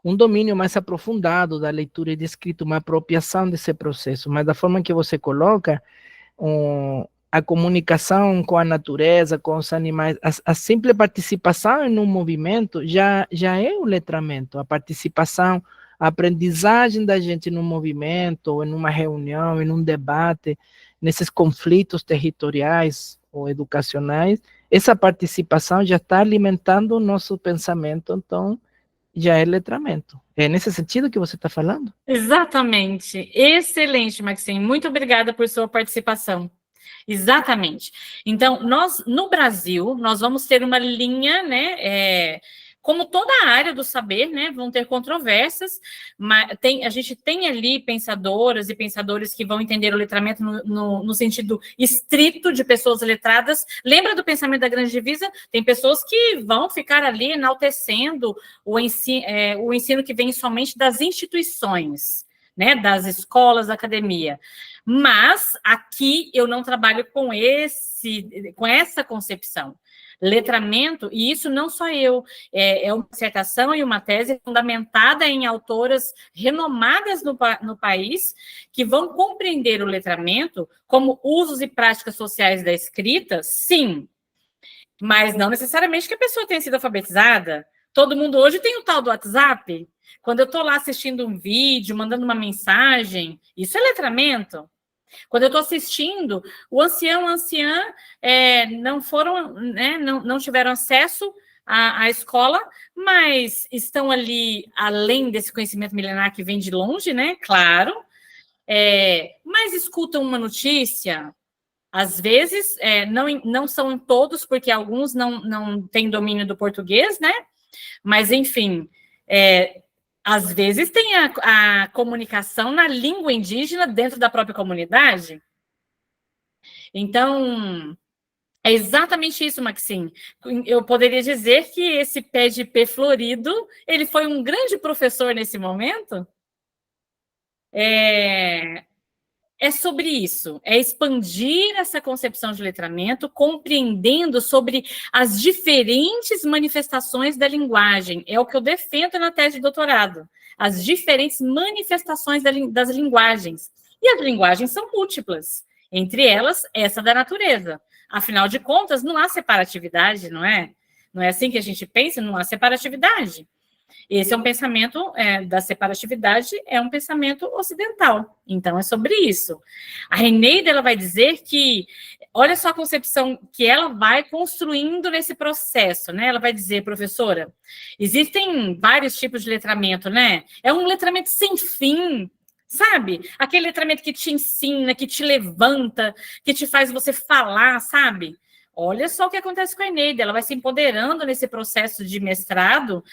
um domínio mais aprofundado da leitura e de escrita, uma apropriação desse processo, mas da forma que você coloca, a comunicação com a natureza, com os animais, a simples participação em um movimento já é o letramento, a participação, a aprendizagem da gente no movimento, ou em uma reunião, em um debate, nesses conflitos territoriais ou educacionais, essa participação já está alimentando o nosso pensamento, então já é letramento. É nesse sentido que você está falando? Exatamente. Excelente, Maxine. Muito obrigada por sua participação. Exatamente. Então, nós, no Brasil, nós vamos ter uma linha, né, como toda a área do saber, né, vão ter controvérsias, mas a gente tem ali pensadoras e pensadores que vão entender o letramento no sentido estrito de pessoas letradas. Lembra do pensamento da grande divisa? Tem pessoas que vão ficar ali enaltecendo o ensino que vem somente das instituições, né, das escolas, da academia. Mas aqui eu não trabalho com essa concepção. Letramento, e isso não só eu, é uma dissertação e uma tese fundamentada em autoras renomadas no país, que vão compreender o letramento como usos e práticas sociais da escrita, sim, mas não necessariamente que a pessoa tenha sido alfabetizada. Todo mundo hoje tem o tal do WhatsApp. Quando eu estou lá assistindo um vídeo, mandando uma mensagem, isso é letramento. Quando eu estou assistindo, o ancião, a anciã não foram, né, não tiveram acesso à escola, mas estão ali, além desse conhecimento milenar que vem de longe, né, claro, mas escutam uma notícia, às vezes, não são todos, porque alguns não têm domínio do português, né, mas, enfim, às vezes tem a comunicação na língua indígena dentro da própria comunidade. Então, é exatamente isso, Maxine. Eu poderia dizer que esse pé de ipê florido, ele foi um grande professor nesse momento. É sobre isso, é expandir essa concepção de letramento, compreendendo sobre as diferentes manifestações da linguagem. É o que eu defendo na tese de doutorado, as diferentes manifestações das linguagens. E as linguagens são múltiplas, entre elas, essa da natureza. Afinal de contas, não há separatividade, não é? Não é assim que a gente pensa, não há separatividade. Esse é um pensamento da separatividade, é um pensamento ocidental. Então, é sobre isso. A Reneida, ela vai dizer que, olha só a concepção que ela vai construindo nesse processo, né? Ela vai dizer, professora, existem vários tipos de letramento, né? É um letramento sem fim, sabe? Aquele letramento que te ensina, que te levanta, que te faz você falar, sabe? Olha só o que acontece com a Eneida, ela vai se empoderando nesse processo de mestrado,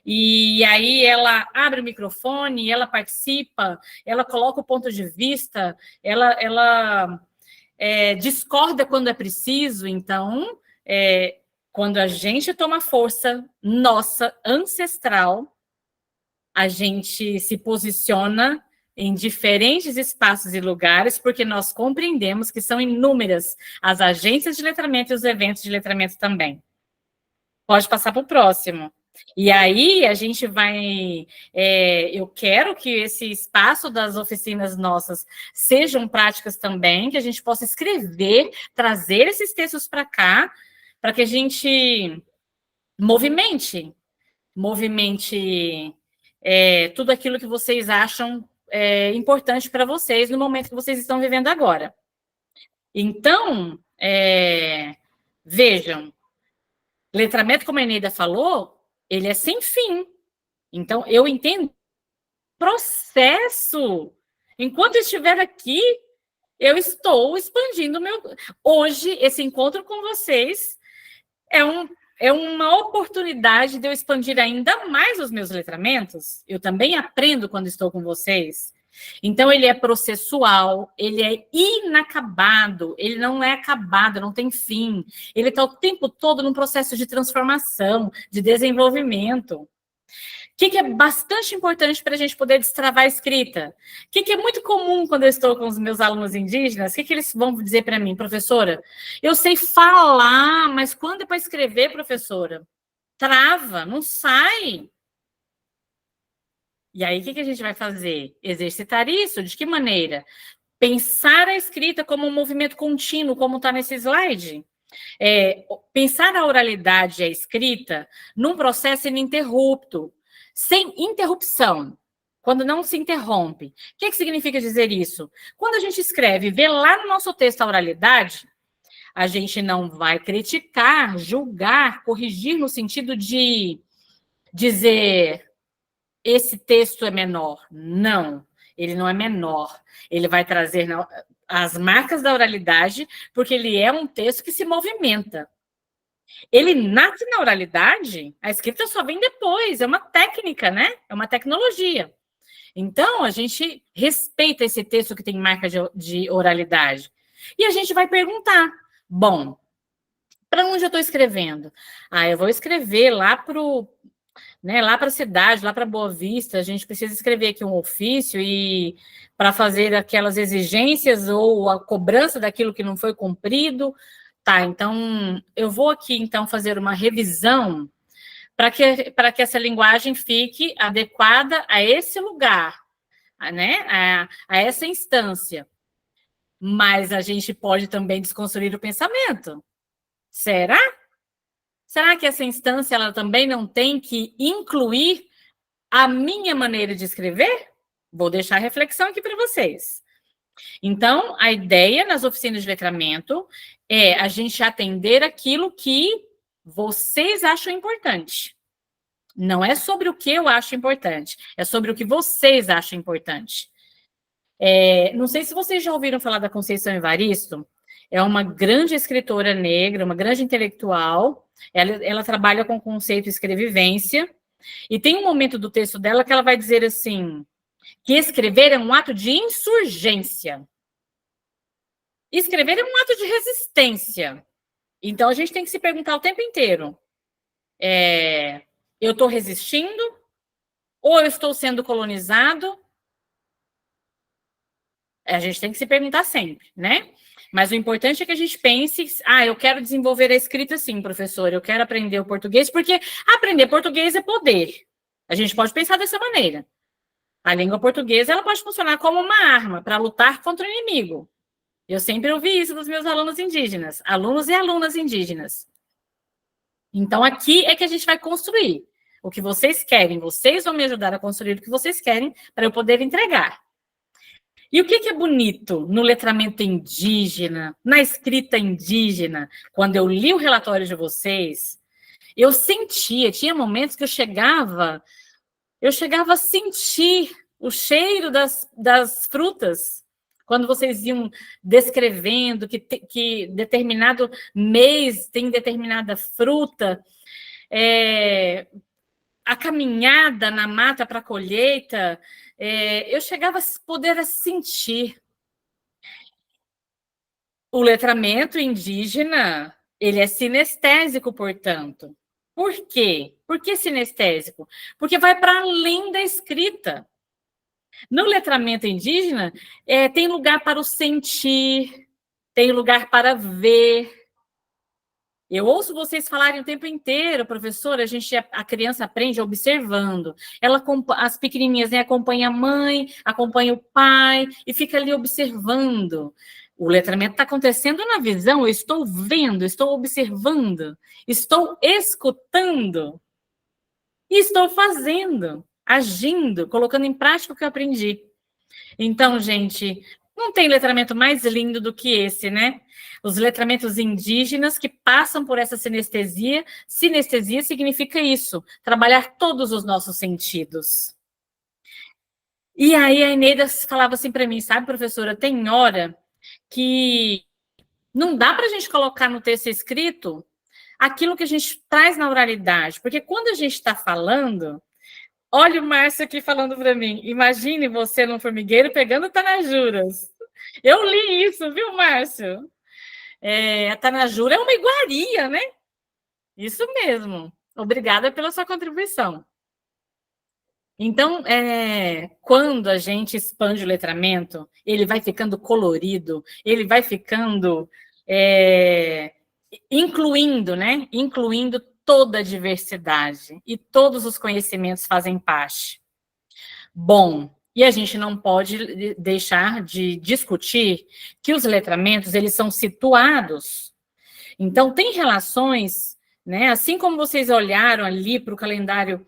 e aí ela abre o microfone, ela participa, ela coloca o ponto de vista, ela discorda quando é preciso. Então, quando a gente toma força nossa, ancestral, a gente se posiciona em diferentes espaços e lugares, porque nós compreendemos que são inúmeras as agências de letramento e os eventos de letramento também. Pode passar para o próximo. E aí a gente vai... eu quero que esse espaço das oficinas nossas sejam práticas também, que a gente possa escrever, trazer esses textos para cá, para que a gente movimente tudo aquilo que vocês acham importante para vocês no momento que vocês estão vivendo agora. Então, vejam, letramento, como a Eneida falou, ele é sem fim. Então, eu entendo processo. Enquanto eu estiver aqui, eu estou expandindo o meu... Hoje, esse encontro com vocês é uma oportunidade de eu expandir ainda mais os meus letramentos. Eu também aprendo quando estou com vocês. Então, ele é processual, ele é inacabado, ele não é acabado, não tem fim. Ele está o tempo todo num processo de transformação, de desenvolvimento. O que é bastante importante para a gente poder destravar a escrita? O que é muito comum quando eu estou com os meus alunos indígenas? O que eles vão dizer para mim? Professora, eu sei falar, mas quando é para escrever, professora? Trava, não sai. E aí, o que a gente vai fazer? Exercitar isso. De que maneira? Pensar a escrita como um movimento contínuo, como está nesse slide. Pensar a oralidade e a escrita num processo ininterrupto, sem interrupção, quando não se interrompe. O que significa dizer isso? Quando a gente escreve, vê lá no nosso texto a oralidade, a gente não vai criticar, julgar, corrigir no sentido de dizer esse texto é menor. Não, ele não é menor. Ele vai trazer as marcas da oralidade, porque ele é um texto que se movimenta. Ele nasce na oralidade, a escrita só vem depois, é uma técnica, né? É uma tecnologia. Então, a gente respeita esse texto que tem marca de oralidade. E a gente vai perguntar, bom, para onde eu estou escrevendo? Eu vou escrever lá para a cidade, lá para Boa Vista, a gente precisa escrever aqui um ofício e para fazer aquelas exigências ou a cobrança daquilo que não foi cumprido. Tá, então, eu vou aqui, então, fazer uma revisão para que essa linguagem fique adequada a esse lugar, né? A essa instância. Mas a gente pode também desconstruir o pensamento. Será? Será que essa instância ela também não tem que incluir a minha maneira de escrever? Vou deixar a reflexão aqui para vocês. Então, a ideia nas oficinas de letramento é a gente atender aquilo que vocês acham importante. Não é sobre o que eu acho importante, é sobre o que vocês acham importante. Não sei se vocês já ouviram falar da Conceição Evaristo, é uma grande escritora negra, uma grande intelectual, ela trabalha com o conceito de escrevivência, e tem um momento do texto dela que ela vai dizer assim, que escrever é um ato de insurgência. Escrever é um ato de resistência. Então, a gente tem que se perguntar o tempo inteiro. Eu estou resistindo? Ou eu estou sendo colonizado? A gente tem que se perguntar sempre, né? Mas o importante é que a gente pense, eu quero desenvolver a escrita sim, professor, eu quero aprender o português, porque aprender português é poder. A gente pode pensar dessa maneira. A língua portuguesa ela pode funcionar como uma arma para lutar contra o inimigo. Eu sempre ouvi isso dos meus alunos indígenas, alunos e alunas indígenas. Então, aqui é que a gente vai construir o que vocês querem. Vocês vão me ajudar a construir o que vocês querem para eu poder entregar. E o que é bonito no letramento indígena, na escrita indígena? Quando eu li o relatório de vocês, eu sentia, tinha momentos que eu chegava a sentir o cheiro das frutas, Quando vocês iam descrevendo que determinado mês tem determinada fruta, a caminhada na mata para a colheita, eu chegava a poder sentir. O letramento indígena, ele é sinestésico, portanto. Por quê? Por que sinestésico? Porque vai para além da escrita. No letramento indígena, tem lugar para o sentir, tem lugar para ver. Eu ouço vocês falarem o tempo inteiro, professora, a criança aprende observando. As pequenininhas, né, acompanham a mãe, acompanham o pai e fica ali observando. O letramento está acontecendo na visão, eu estou vendo, estou observando, estou escutando e estou fazendo, agindo, colocando em prática o que eu aprendi. Então, gente, não tem letramento mais lindo do que esse, né? Os letramentos indígenas que passam por essa sinestesia. Sinestesia significa isso, trabalhar todos os nossos sentidos. E aí a Eneida falava assim para mim, sabe, professora, tem hora que não dá para a gente colocar no texto escrito aquilo que a gente traz na oralidade, porque quando a gente está falando, olha o Márcio aqui falando para mim, imagine você num formigueiro pegando tanajuras. Eu li isso, viu, Márcio? A tanajura é uma iguaria, né? Isso mesmo. Obrigada pela sua contribuição. Então, quando a gente expande o letramento, ele vai ficando colorido, ele vai ficando incluindo, né? Incluindo toda a diversidade e todos os conhecimentos fazem parte. Bom, e a gente não pode deixar de discutir que os letramentos, eles são situados. Então, tem relações, né? Assim como vocês olharam ali para o calendário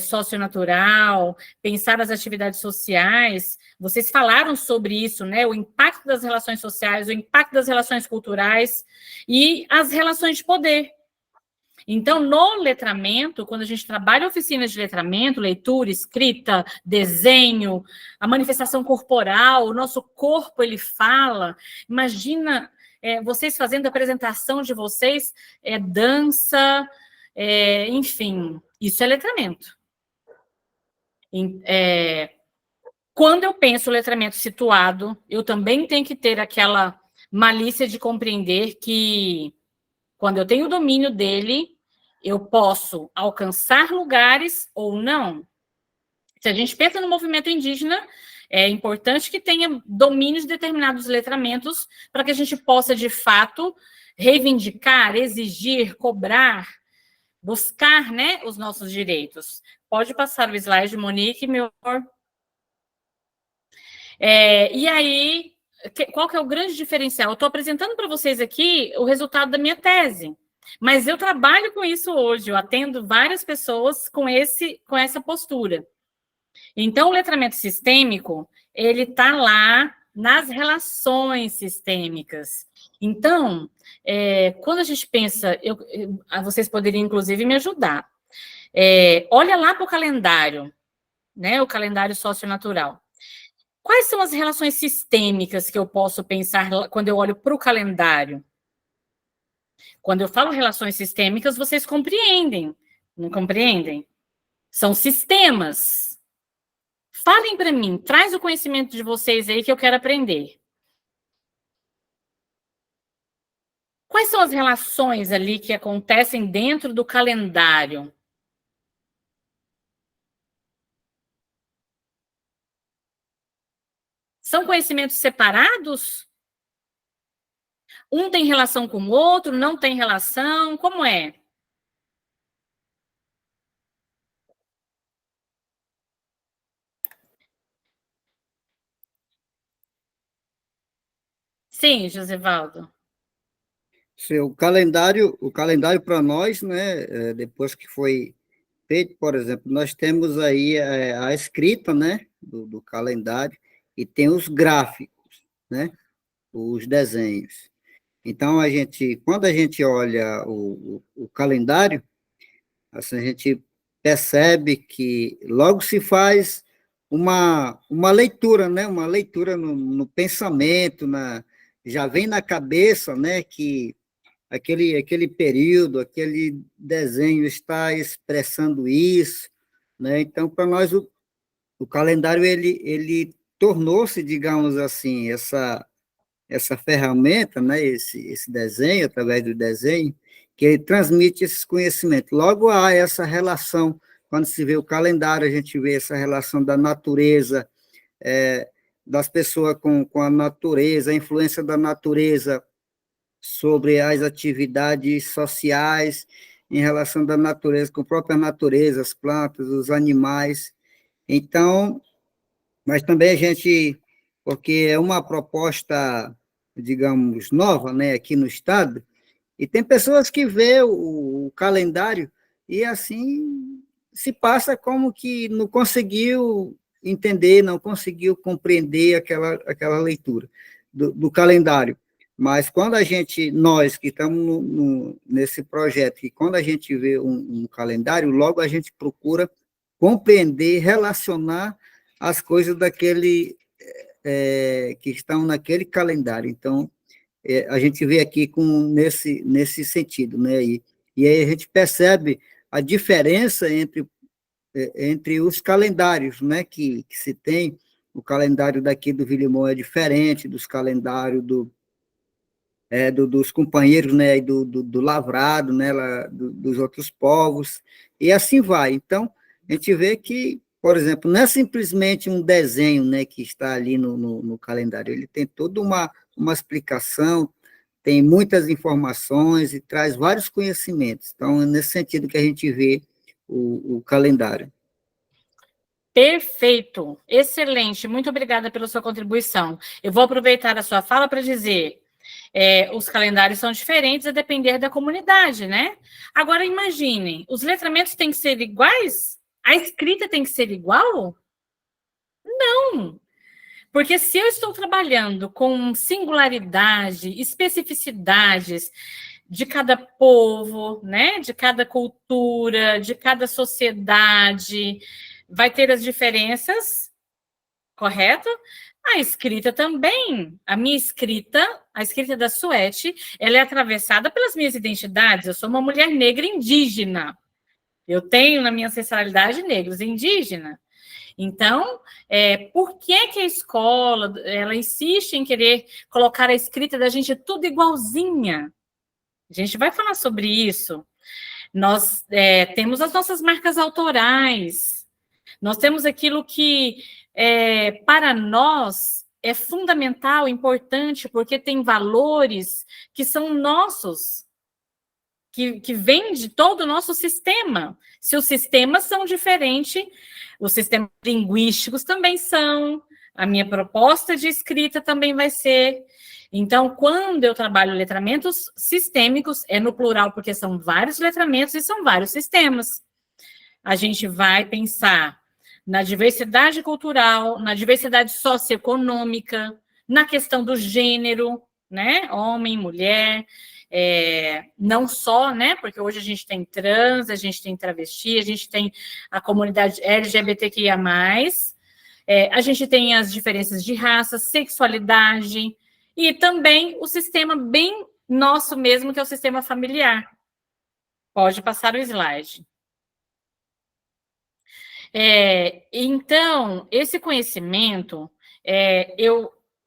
socionatural, pensar as atividades sociais, vocês falaram sobre isso, né? O impacto das relações sociais, o impacto das relações culturais e as relações de poder. Então, no letramento, quando a gente trabalha oficinas de letramento, leitura, escrita, desenho, a manifestação corporal, o nosso corpo, ele fala. Imagina vocês fazendo a apresentação de vocês, dança, enfim, isso é letramento. Quando eu penso letramento situado, eu também tenho que ter aquela malícia de compreender que, quando eu tenho o domínio dele, eu posso alcançar lugares ou não. Se a gente pensa no movimento indígena, é importante que tenha domínio de determinados letramentos para que a gente possa, de fato, reivindicar, exigir, cobrar, buscar, né, os nossos direitos. Pode passar o slide, Monique, meu amor. E aí, qual que é o grande diferencial? Eu estou apresentando para vocês aqui o resultado da minha tese, mas eu trabalho com isso hoje, eu atendo várias pessoas com essa postura. Então, o letramento sistêmico, ele está lá nas relações sistêmicas. Então, quando a gente pensa, vocês poderiam, inclusive, me ajudar. Olha lá para o calendário, né, o calendário socionatural. Quais são as relações sistêmicas que eu posso pensar quando eu olho para o calendário? Quando eu falo relações sistêmicas, vocês compreendem, não compreendem? São sistemas. Falem para mim, traz o conhecimento de vocês aí que eu quero aprender. Quais são as relações ali que acontecem dentro do calendário? São conhecimentos separados? Um tem relação com o outro, não tem relação? Como é? Sim, Josivaldo. O calendário para nós, né, depois que foi feito, por exemplo, nós temos aí a escrita, né, do calendário, e tem os gráficos, né, os desenhos. Então, quando a gente olha o calendário, assim, a gente percebe que logo se faz uma leitura, né? Uma leitura no pensamento, já vem na cabeça, né? Que aquele período, aquele desenho está expressando isso, né? Então, para nós, o calendário, ele tornou-se, digamos assim, essa ferramenta, né? Esse desenho, através do desenho, que ele transmite esses conhecimentos. Logo, há essa relação, quando se vê o calendário, a gente vê essa relação da natureza, das pessoas com a natureza, a influência da natureza sobre as atividades sociais, em relação da natureza, com a própria natureza, as plantas, os animais. Então, mas também a gente, porque é uma proposta, digamos, nova, né, aqui no Estado, e tem pessoas que vê o calendário e, assim, se passa como que não conseguiu entender, não conseguiu compreender aquela leitura do calendário. Mas quando nós que estamos nesse projeto, e quando a gente vê um calendário, logo a gente procura compreender, relacionar as coisas que estão naquele calendário. Então, a gente vê aqui nesse sentido, né? E aí a gente percebe a diferença entre os calendários, né? Que se tem. O calendário daqui do Vilimão é diferente dos calendários dos companheiros, né? Do Lavrado, né? Dos outros povos, e assim vai. Então, a gente vê que, por exemplo, não é simplesmente um desenho, né, que está ali no calendário, ele tem toda uma explicação, tem muitas informações e traz vários conhecimentos. Então, é nesse sentido que a gente vê o calendário. Perfeito, excelente, muito obrigada pela sua contribuição. Eu vou aproveitar a sua fala para dizer, os calendários são diferentes a depender da comunidade, né? Agora, imaginem, os letramentos têm que ser iguais? A escrita tem que ser igual? Não, porque se eu estou trabalhando com singularidade, especificidades de cada povo, né, de cada cultura, de cada sociedade, vai ter as diferenças, correto? A escrita também. A minha escrita, a escrita da Suete, ela é atravessada pelas minhas identidades. Eu sou uma mulher negra indígena. Eu tenho na minha ancestralidade negros indígena. Então, por que a escola ela insiste em querer colocar a escrita da gente tudo igualzinha? A gente vai falar sobre isso. Nós temos as nossas marcas autorais. Nós temos aquilo que, para nós, é fundamental, importante, porque tem valores que são nossos, que vêm de todo o nosso sistema. Se os sistemas são diferentes, os sistemas linguísticos também são, a minha proposta de escrita também vai ser. Então, quando eu trabalho letramentos sistêmicos, é no plural, porque são vários letramentos e são vários sistemas. A gente vai pensar na diversidade cultural, na diversidade socioeconômica, na questão do gênero, né? Homem, mulher, não só, né? Porque hoje a gente tem trans, a gente tem travesti, a gente tem a comunidade LGBTQIA+, a gente tem as diferenças de raça, sexualidade, e também o sistema bem nosso mesmo, que é o sistema familiar. Pode passar o slide. Então, esse conhecimento,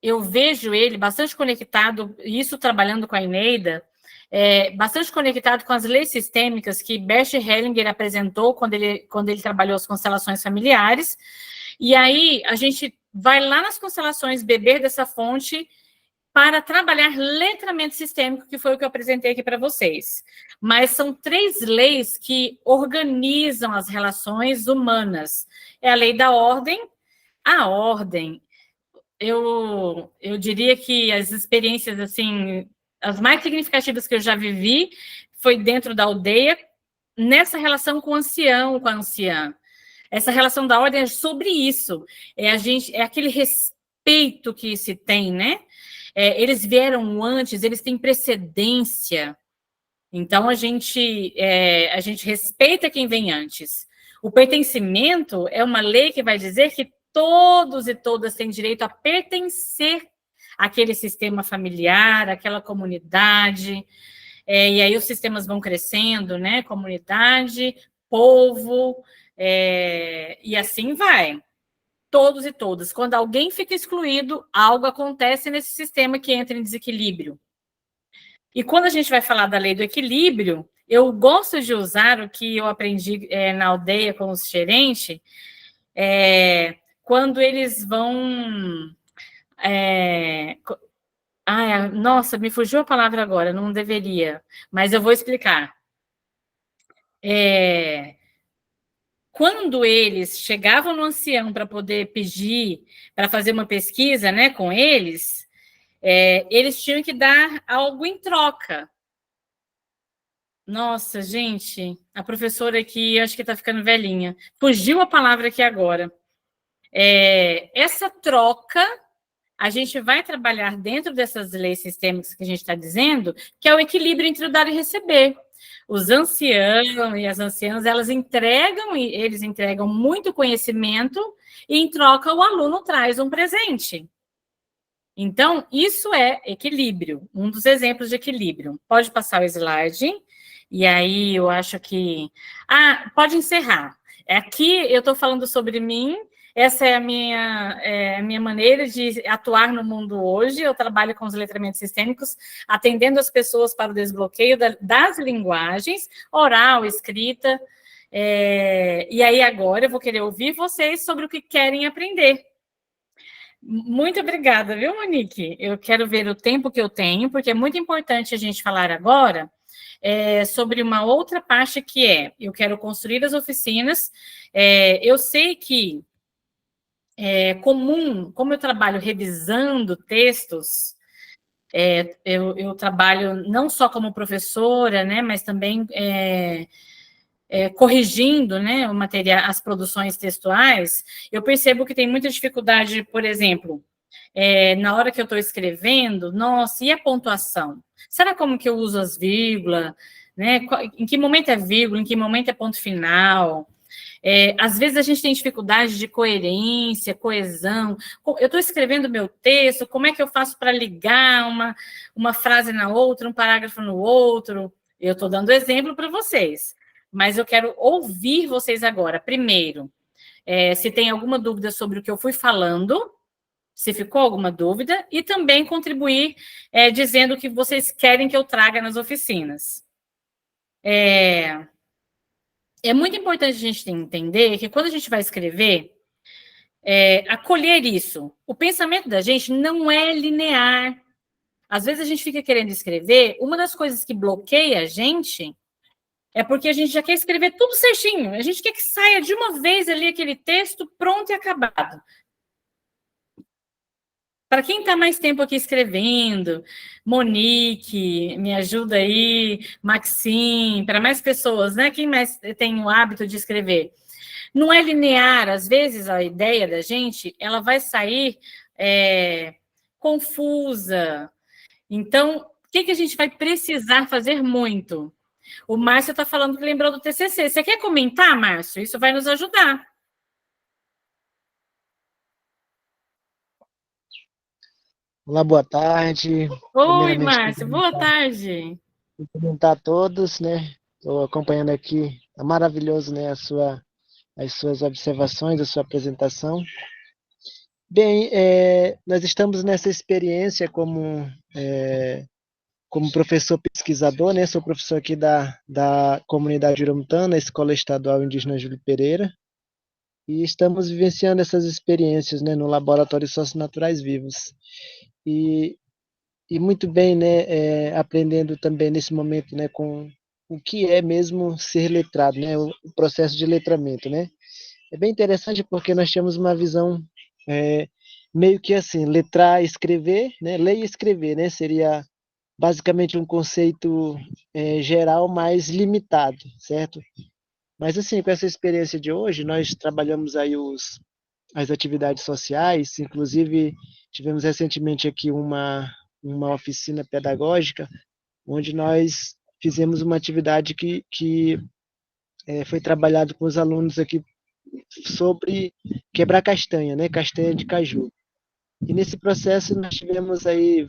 eu vejo ele bastante conectado, isso trabalhando com a Eneida, bastante conectado com as leis sistêmicas que Bert Hellinger apresentou quando ele trabalhou as constelações familiares, e aí a gente vai lá nas constelações beber dessa fonte para trabalhar letramento sistêmico, que foi o que eu apresentei aqui para vocês. Mas são 3 leis que organizam as relações humanas. É a lei da ordem. A ordem, eu diria que as experiências, assim, as mais significativas que eu já vivi foi dentro da aldeia, nessa relação com o ancião, com a anciã. Essa relação da ordem é sobre isso. É aquele respeito que se tem, né? Eles vieram antes, eles têm precedência. Então, a gente respeita quem vem antes. O pertencimento é uma lei que vai dizer que todos e todas têm direito a pertencer àquele sistema familiar, àquela comunidade, e aí os sistemas vão crescendo, né? Comunidade, povo, e assim vai. Todos e todas. Quando alguém fica excluído, algo acontece nesse sistema que entra em desequilíbrio. E quando a gente vai falar da lei do equilíbrio, eu gosto de usar o que eu aprendi na aldeia com os xerentes, quando eles vão... nossa, me fugiu a palavra agora, não deveria, mas eu vou explicar. Quando eles chegavam no ancião para poder pedir, para fazer uma pesquisa, né, com eles, eles tinham que dar algo em troca. Nossa, gente, a professora aqui, acho que está ficando velhinha. Fugiu a palavra aqui agora. Essa troca, a gente vai trabalhar dentro dessas leis sistêmicas que a gente está dizendo, que é o equilíbrio entre o dar e receber. Os anciãos e as anciãs, eles entregam muito conhecimento e, em troca, o aluno traz um presente. Então, isso é equilíbrio, um dos exemplos de equilíbrio. Pode passar o slide, e aí eu acho que... pode encerrar. Aqui eu estou falando sobre mim, essa é a minha maneira de atuar no mundo hoje. Eu trabalho com os letramentos sistêmicos, atendendo as pessoas para o desbloqueio das linguagens, oral, escrita. E aí agora eu vou querer ouvir vocês sobre o que querem aprender. Muito obrigada, viu, Monique? Eu quero ver o tempo que eu tenho, porque é muito importante a gente falar agora sobre uma outra parte que eu quero construir as oficinas. Eu sei que comum, como eu trabalho revisando textos, eu trabalho não só como professora, né, mas também corrigindo, né, o material, as produções textuais. Eu percebo que tem muita dificuldade, por exemplo, na hora que eu estou escrevendo, nossa, e a pontuação? Será como que eu uso as vírgulas? Né? Em que momento é vírgula? Em que momento é ponto final? Às vezes a gente tem dificuldade de coerência, coesão. Eu estou escrevendo meu texto, como é que eu faço para ligar uma frase na outra, um parágrafo no outro? Eu estou dando exemplo para vocês, mas eu quero ouvir vocês agora. Primeiro, se tem alguma dúvida sobre o que eu fui falando, se ficou alguma dúvida, e também contribuir dizendo o que vocês querem que eu traga nas oficinas. É muito importante a gente entender que quando a gente vai escrever, acolher isso. O pensamento da gente não é linear. Às vezes a gente fica querendo escrever, uma das coisas que bloqueia a gente é porque a gente já quer escrever tudo certinho. A gente quer que saia de uma vez ali aquele texto pronto e acabado. Para quem está mais tempo aqui escrevendo, Monique, me ajuda aí, Maxim, para mais pessoas, né? Quem mais tem o hábito de escrever? Não é linear, às vezes a ideia da gente, ela vai sair confusa. Então, o que a gente vai precisar fazer muito? O Márcio está falando que lembrou do TCC. Você quer comentar, Márcio? Isso vai nos ajudar. Olá, boa tarde. Oi, Márcio, boa tarde. Cumprimentar a todos, né? Estou acompanhando aqui, é maravilhoso, né, as suas observações, a sua apresentação. Bem, nós estamos nessa experiência como professor pesquisador, né? Sou professor aqui da comunidade Uramutã, na Escola Estadual Indígena Júlio Pereira, e estamos vivenciando essas experiências, né, no Laboratório Socionaturais Vivos. E muito bem, né, aprendendo também nesse momento, né, com o que é mesmo ser letrado, né, o processo de letramento, né. É bem interessante porque nós temos uma visão meio que assim, letrar, escrever, né, ler e escrever, né, seria basicamente um conceito geral mais limitado, certo? Mas assim, com essa experiência de hoje, nós trabalhamos aí as atividades sociais, inclusive tivemos recentemente aqui uma oficina pedagógica, onde nós fizemos uma atividade que foi trabalhado com os alunos aqui sobre quebrar castanha, né? Castanha de caju. E nesse processo nós tivemos aí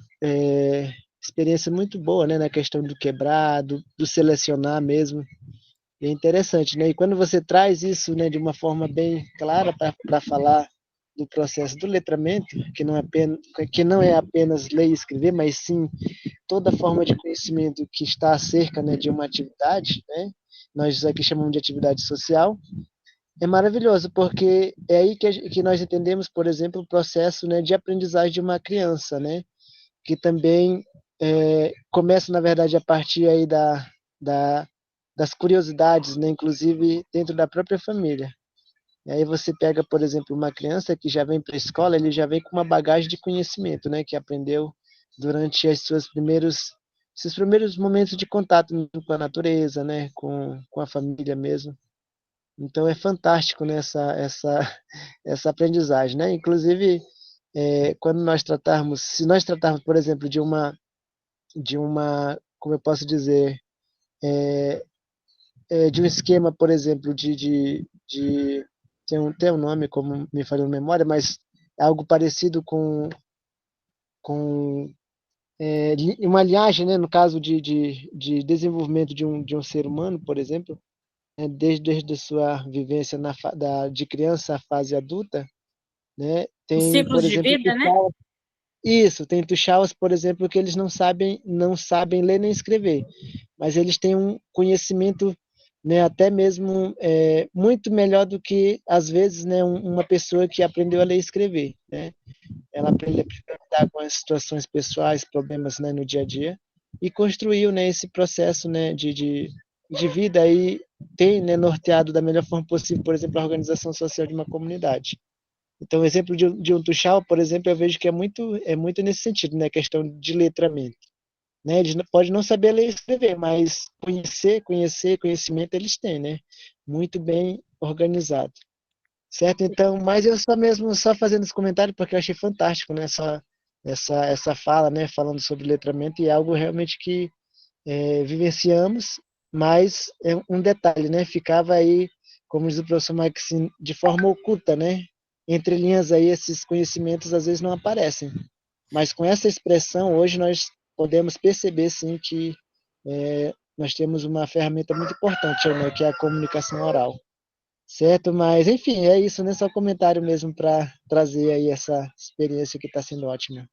experiência muito boa, né? Na questão do quebrado, do selecionar mesmo. E é interessante, né? E quando você traz isso, né, de uma forma bem clara para falar do processo do letramento, que não é apenas ler e escrever, mas sim toda forma de conhecimento que está acerca, né, de uma atividade, né? Nós aqui chamamos de atividade social. É maravilhoso, porque é aí que nós entendemos, por exemplo, o processo, né, de aprendizagem de uma criança, né, que também começa, na verdade, a partir aí das curiosidades, né, inclusive dentro da própria família. E aí você pega, por exemplo, uma criança que já vem para a escola, ele já vem com uma bagagem de conhecimento, né, que aprendeu durante seus primeiros momentos de contato com a natureza, né, com a família mesmo. Então é fantástico, né, essa aprendizagem, né? Inclusive, quando se nós tratarmos, por exemplo, de uma, como eu posso dizer, de um esquema, por exemplo, tem um nome, como me falhou a memória, mas algo parecido com uma linhagem, né, no caso de desenvolvimento de um ser humano, por exemplo, desde a sua vivência de criança à fase adulta, né? Os Tem, por ciclos de exemplo, vida, né? tem tuxaus, por exemplo, que eles não sabem ler nem escrever, mas eles têm um conhecimento, né, até mesmo muito melhor do que, às vezes, né, uma pessoa que aprendeu a ler e escrever, né? Ela aprende a lidar com as situações pessoais, problemas, né, no dia a dia, e construiu, né, esse processo, né, de vida aí, tem, né, norteado da melhor forma possível, por exemplo, a organização social de uma comunidade. Então, o exemplo de um tuxau, por exemplo, eu vejo que é muito nesse sentido, né, questão de letramento. Né? Eles podem não saber ler e escrever, mas conhecimento eles têm, né? Muito bem organizado. Certo? Então, mas eu só fazendo esse comentário porque eu achei fantástico, né, essa fala, né, falando sobre letramento, e é algo realmente que vivenciamos, mas é um detalhe, né, ficava aí, como diz o professor Maxine, de forma oculta, né, entre linhas aí esses conhecimentos às vezes não aparecem, mas com essa expressão hoje nós podemos perceber sim que nós temos uma ferramenta muito importante, né, que é a comunicação oral. Certo, mas enfim, é isso, né? Só comentário mesmo para trazer aí essa experiência que está sendo ótima.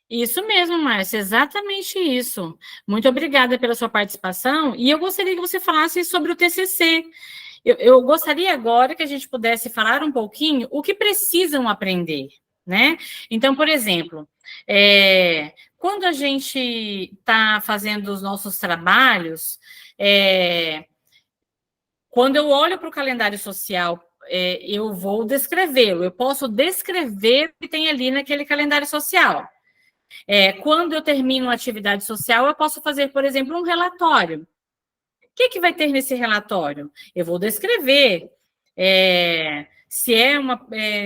Isso mesmo, Márcia, exatamente isso. Muito obrigada pela sua participação, e eu gostaria que você falasse sobre o TCC. Eu gostaria agora que a gente pudesse falar um pouquinho o que precisam aprender, né? Então, por exemplo, quando a gente está fazendo os nossos trabalhos, quando eu olho para o calendário social, eu vou descrevê-lo, eu posso descrever o que tem ali naquele calendário social. Quando eu termino uma atividade social, eu posso fazer, por exemplo, um relatório. O que vai ter nesse relatório? Eu vou descrever. Se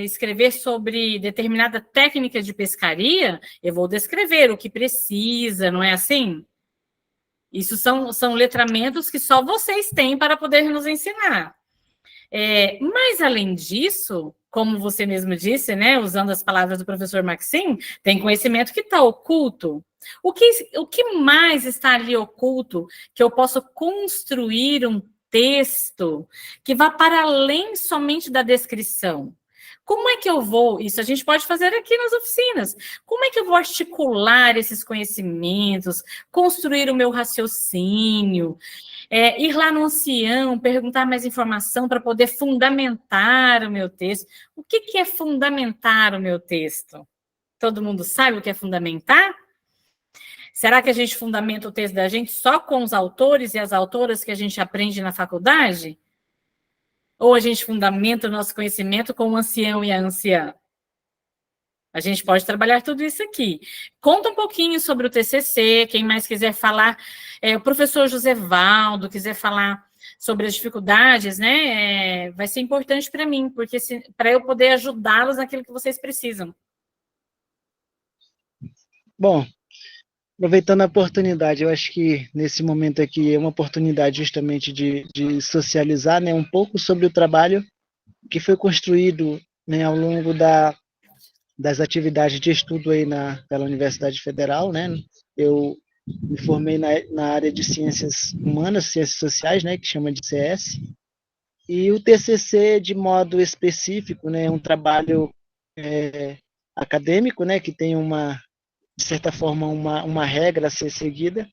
escrever sobre determinada técnica de pescaria, eu vou descrever o que precisa, não é assim? Isso são letramentos que só vocês têm para poder nos ensinar. Mas, além disso, como você mesmo disse, né, usando as palavras do professor Maxime, tem conhecimento que está oculto. O que mais está ali oculto que eu posso construir um texto que vá para além somente da descrição? Como é que eu vou, isso a gente pode fazer aqui nas oficinas, como é que eu vou articular esses conhecimentos, construir o meu raciocínio, ir lá no ancião, perguntar mais informação para poder fundamentar o meu texto? O que é fundamentar o meu texto? Todo mundo sabe o que é fundamentar? Será que a gente fundamenta o texto da gente só com os autores e as autoras que a gente aprende na faculdade? Ou a gente fundamenta o nosso conhecimento com o ancião e a anciã? A gente pode trabalhar tudo isso aqui. Conta um pouquinho sobre o TCC, quem mais quiser falar, o professor José Valdo quiser falar sobre as dificuldades, né? Vai ser importante para mim, porque para eu poder ajudá-los naquilo que vocês precisam. Bom, aproveitando a oportunidade, eu acho que nesse momento aqui é uma oportunidade justamente de socializar, né, um pouco sobre o trabalho que foi construído, né, ao longo das atividades de estudo aí pela Universidade Federal, né? Eu me formei na área de Ciências Humanas, Ciências Sociais, né, que chama de CS, e o TCC, de modo específico, né, é um trabalho acadêmico, né, que tem de certa forma, uma regra a ser seguida,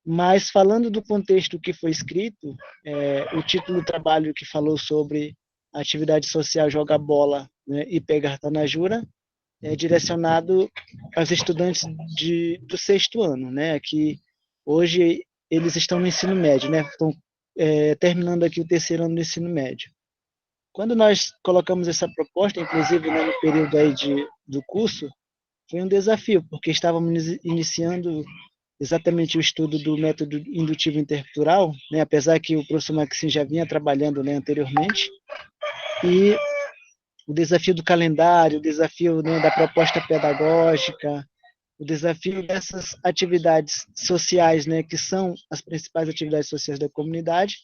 mas falando do contexto que foi escrito, o título do trabalho que falou sobre a atividade social jogar bola, né, e pegar tanajura, é direcionado aos estudantes do 6º ano, né, que hoje eles estão no ensino médio, né, estão terminando aqui o 3º ano do ensino médio. Quando nós colocamos essa proposta, inclusive, né, no período aí do curso, foi um desafio, porque estávamos iniciando exatamente o estudo do método indutivo intercultural, né, apesar que o professor Maxim já vinha trabalhando, né, anteriormente, e o desafio do calendário, o desafio, né, da proposta pedagógica, o desafio dessas atividades sociais, né, que são as principais atividades sociais da comunidade,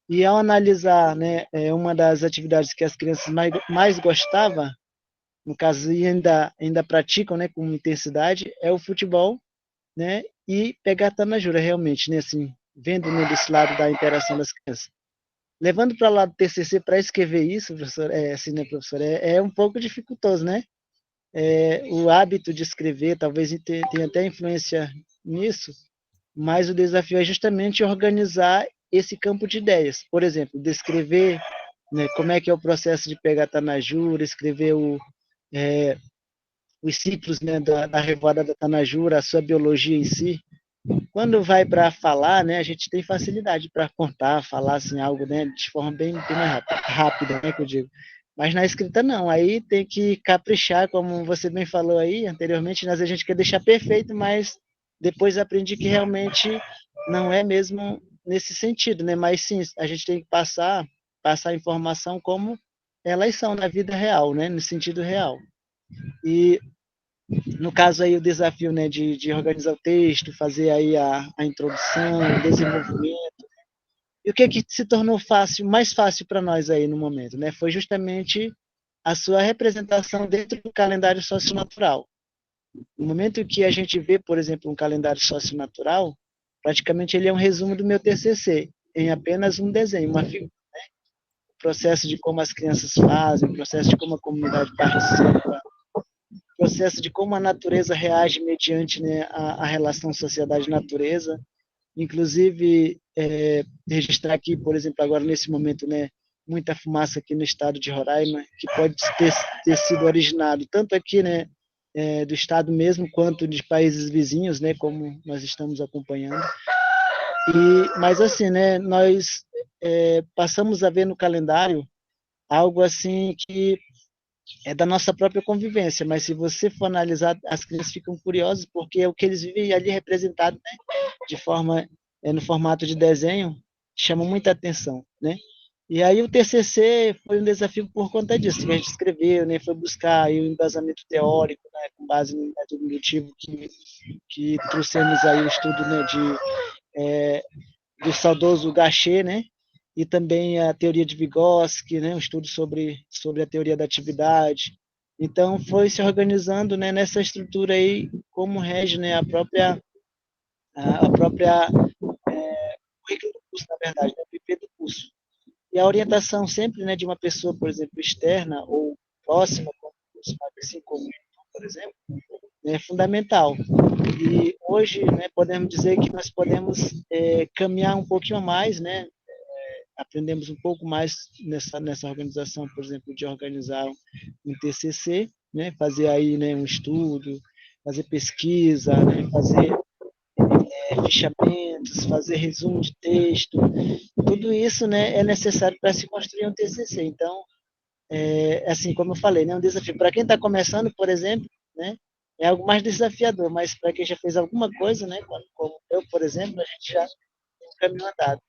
e ao analisar, né, uma das atividades que as crianças mais gostavam, no caso, e ainda praticam, né, com intensidade, é o futebol, né, e pegar tanajura, realmente, né, assim, vendo, né, desse lado da interação das crianças. Levando para lá do TCC para escrever isso, professor, assim, né, professor, é um pouco dificultoso, né? O hábito de escrever talvez tenha até influência nisso, mas o desafio é justamente organizar esse campo de ideias. Por exemplo, descrever, né, como é que é o processo de pegar tanajura, escrever os ciclos, né, da revoada da tanajura, a sua biologia em si. Quando vai para falar, né, a gente tem facilidade para contar, falar assim, algo, né, de forma bem mais rápida, né, que eu digo. Mas na escrita não, aí tem que caprichar, como você bem falou aí anteriormente, às vezes a gente quer deixar perfeito, mas depois aprendi que realmente não é mesmo nesse sentido, né? Mas sim, a gente tem que passar a informação como elas são na vida real, né, no sentido real. E no caso aí o desafio, né, de organizar o texto, fazer aí a introdução, o desenvolvimento. E o que se tornou mais fácil para nós aí no momento, né? Foi justamente a sua representação dentro do calendário socionatural. No momento que a gente vê, por exemplo, um calendário socionatural, praticamente ele é um resumo do meu TCC, em apenas um desenho, uma figura, né? O processo de como as crianças fazem, o processo de como a comunidade participa, processo de como a natureza reage mediante, né, a relação sociedade-natureza. Inclusive, registrar aqui, por exemplo, agora nesse momento, né, muita fumaça aqui no estado de Roraima, que pode ter sido originado tanto aqui, né, do estado mesmo, quanto de países vizinhos, né, como nós estamos acompanhando. Mas assim, né, nós passamos a ver no calendário algo assim que é da nossa própria convivência, mas se você for analisar, as crianças ficam curiosas, porque é o que eles vivem ali representado, né, de forma, no formato de desenho, chama muita atenção, né? E aí o TCC foi um desafio por conta disso, que a gente escreveu, né, foi buscar aí o embasamento teórico, né, com base no método indutivo que trouxemos aí o estudo, né, do saudoso Gachet, né, e também a teoria de Vygotsky, né, um estudo sobre a teoria da atividade. Então, foi se organizando, né, nessa estrutura aí, como rege, né, a própria currículo do curso, na verdade, né, o PP do curso. E a orientação sempre, né, de uma pessoa, por exemplo, externa ou próxima, como assim como por exemplo, é fundamental. E hoje, né, podemos dizer que nós podemos caminhar um pouquinho mais, né, aprendemos um pouco mais nessa organização, por exemplo, de organizar um TCC, né, fazer aí, né, um estudo, fazer pesquisa, né, fazer fichamentos, fazer resumo de texto, tudo isso, né, é necessário para se construir um TCC. Então, assim, como eu falei, né, um desafio para quem está começando, por exemplo, né, é algo mais desafiador, mas para quem já fez alguma coisa, né, como eu, por exemplo, a gente já tem um caminho andado.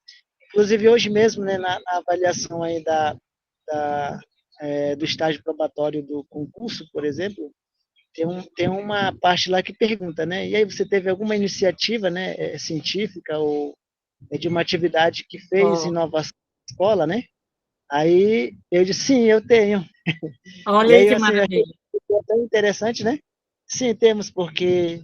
Inclusive, hoje mesmo, né, na avaliação aí do estágio probatório do concurso, por exemplo, tem uma parte lá que pergunta, né, e aí você teve alguma iniciativa, né, científica ou de uma atividade que fez inovação na escola, né? Aí eu disse, sim, eu tenho. Olha E aí aí, que assim, eu achei maravilha. tão interessante, né? Sim, temos, porque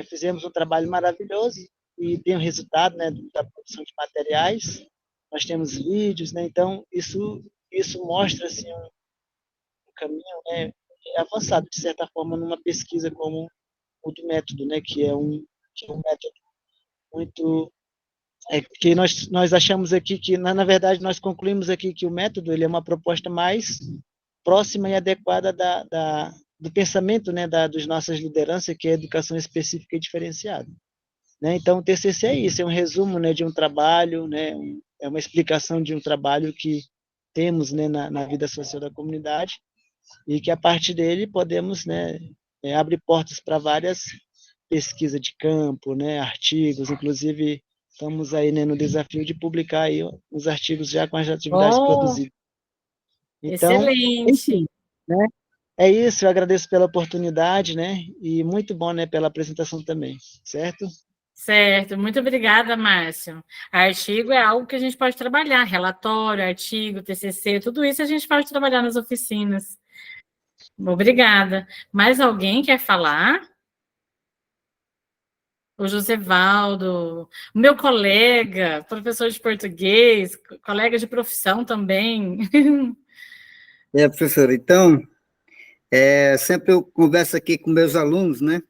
fizemos um trabalho maravilhoso e tem o resultado, né, da produção de materiais. Nós temos vídeos, né? Então, isso mostra, assim, um caminho, né, avançado, de certa forma, numa pesquisa como o do método, né? Que é um método muito que nós achamos aqui que, na verdade, nós concluímos aqui que o método ele é uma proposta mais próxima e adequada do pensamento, né, dos nossas lideranças, que é a educação específica e diferenciada. Né? Então, o TCC é isso, é um resumo, né, de um trabalho, né, é uma explicação de um trabalho que temos, né, na vida social da comunidade e que, a partir dele, podemos, né, abrir portas para várias pesquisas de campo, né, artigos, inclusive estamos aí, né, no desafio de publicar aí os artigos já com as atividades Oh, produzidas. Então, excelente. enfim, né? É isso, eu agradeço pela oportunidade, né? E muito bom, né, pela apresentação também, certo? Certo, muito obrigada, Márcio. Artigo é algo que a gente pode trabalhar, relatório, artigo, TCC, tudo isso a gente pode trabalhar nas oficinas. Obrigada. Mais alguém quer falar? O Josevaldo, o meu colega, professor de português, colega de profissão também. Professora, então, sempre eu converso aqui com meus alunos, né?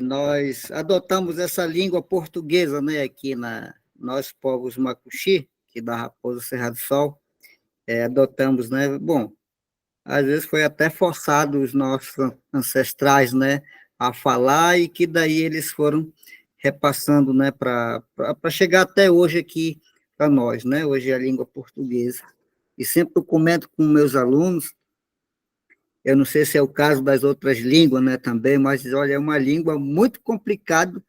Nós adotamos essa língua portuguesa, né, aqui nós, povos Macuxi, aqui da Raposa Serra do Sol, adotamos, né? Bom, às vezes foi até forçado os nossos ancestrais, né, a falar e que daí eles foram repassando, né, para chegar até hoje aqui para nós, né? Hoje é a língua portuguesa. E sempre eu comento com meus alunos, eu não sei se é o caso das outras línguas, né, também, mas olha, é uma língua muito complicada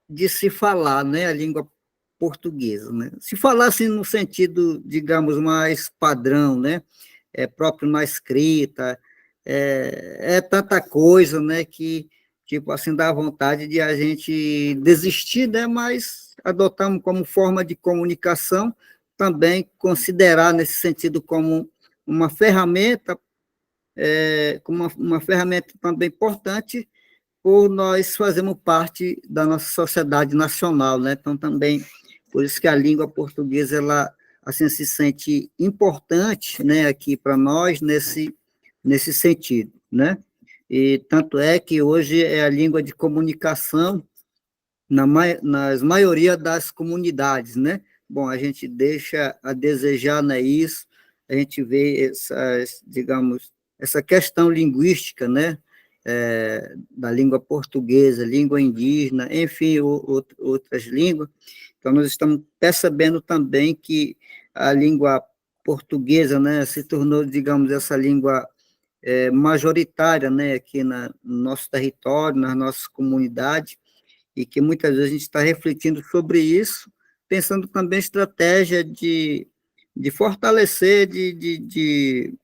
de se falar, né, a língua portuguesa, né? Se falar assim no sentido, digamos, mais padrão, né, próprio na escrita, tanta coisa, né, que, tipo assim, dá vontade de a gente desistir, né, mas adotamos como forma de comunicação, também considerar nesse sentido como uma ferramenta, como uma ferramenta também importante, por nós fazermos parte da nossa sociedade nacional, né? Então, também, por isso que a língua portuguesa, ela, assim, se sente importante, né, aqui para nós, nesse sentido, né? E tanto é que hoje é a língua de comunicação nas maioria das comunidades, né? Bom, a gente deixa a desejar, né, isso, a gente vê digamos, essa questão linguística, né, da língua portuguesa, língua indígena, enfim, outras línguas. Então, nós estamos percebendo também que a língua portuguesa, né, se tornou, digamos, essa língua majoritária, né, aqui no nosso território, nas nossas comunidades, e que muitas vezes a gente está refletindo sobre isso, pensando também em estratégia de fortalecer, de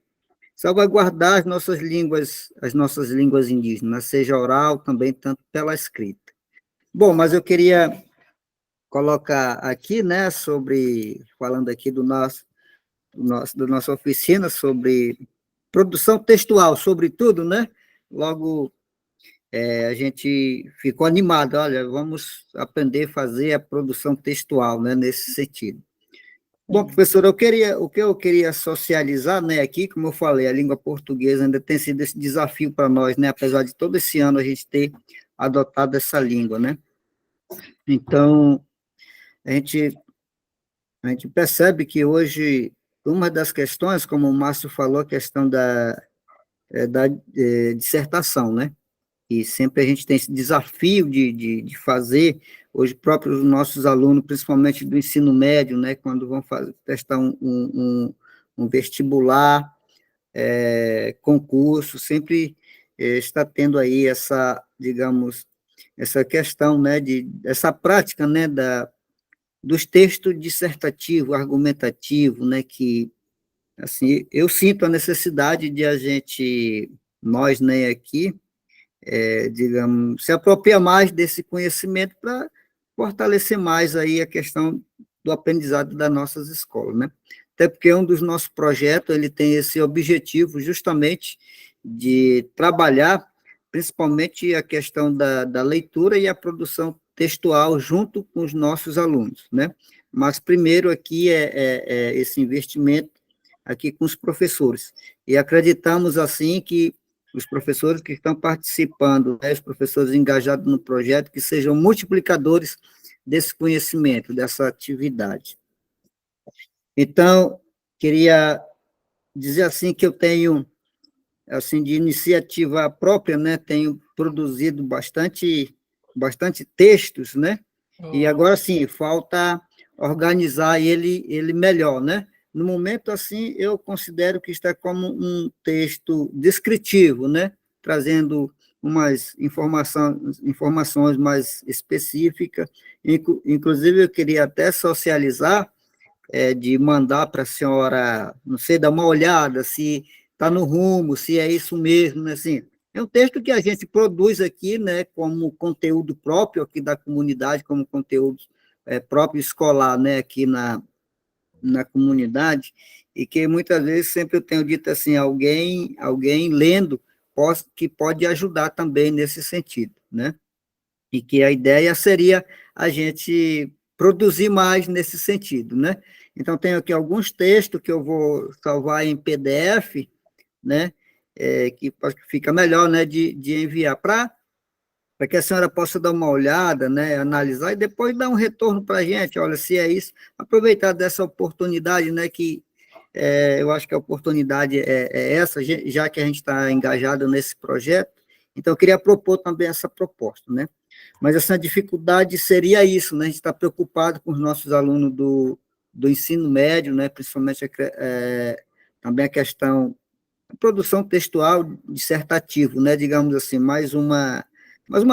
salvaguardar as nossas línguas indígenas, seja oral também, tanto pela escrita. Bom, mas eu queria colocar aqui, né, falando aqui da nossa oficina sobre produção textual, sobretudo, né, logo a gente ficou animado, olha, vamos aprender a fazer a produção textual, né, nesse sentido. Bom, professor, o que eu queria socializar, né, aqui, como eu falei, a língua portuguesa ainda tem sido esse desafio para nós, né, apesar de todo esse ano a gente ter adotado essa língua, né. Então, a gente percebe que hoje, uma das questões, como o Márcio falou, a questão da dissertação, né, e sempre a gente tem esse desafio de fazer, hoje próprios os nossos alunos, principalmente do ensino médio, né, quando vão testar um vestibular, concurso, sempre está tendo aí essa, digamos, essa questão, né, essa prática, né, dos textos dissertativos, argumentativos, né, que, assim, eu sinto a necessidade de a gente, nós, né, aqui, digamos, se apropriar mais desse conhecimento para fortalecer mais aí a questão do aprendizado das nossas escolas, né? até porque um dos nossos projetos, ele tem esse objetivo justamente de trabalhar principalmente a questão da leitura e a produção textual junto com os nossos alunos, né? Mas primeiro aqui é esse investimento aqui com os professores. E acreditamos, assim, que os professores que estão participando, né, os professores engajados no projeto, que sejam multiplicadores desse conhecimento, dessa atividade. Então, queria dizer assim que eu tenho, assim, de iniciativa própria, né, tenho produzido bastante textos, né, e agora, sim, falta organizar ele melhor, né. No momento, assim, eu considero que está como um texto descritivo, né, trazendo umas informações mais específicas, inclusive eu queria até socializar, de mandar para a senhora, não sei, dar uma olhada, se está no rumo, se é isso mesmo, né, assim. É um texto que a gente produz aqui, né, como conteúdo próprio aqui da comunidade, como conteúdo próprio escolar, né, aqui na comunidade, e que muitas vezes sempre eu tenho dito assim, alguém lendo que pode ajudar também nesse sentido, né? E que a ideia seria a gente produzir mais nesse sentido, né? Então, tenho aqui alguns textos que eu vou salvar em PDF, né? Que fica melhor, né, de enviar para que a senhora possa dar uma olhada, né, analisar e depois dar um retorno para a gente, olha, se é isso, aproveitar dessa oportunidade, né, que eu acho que a oportunidade é essa, já que a gente está engajado nesse projeto, então eu queria propor também essa proposta, né, mas essa dificuldade seria isso, né, a gente está preocupado com os nossos alunos do ensino médio, né, principalmente também a questão da produção textual dissertativo, né, digamos assim, mais uma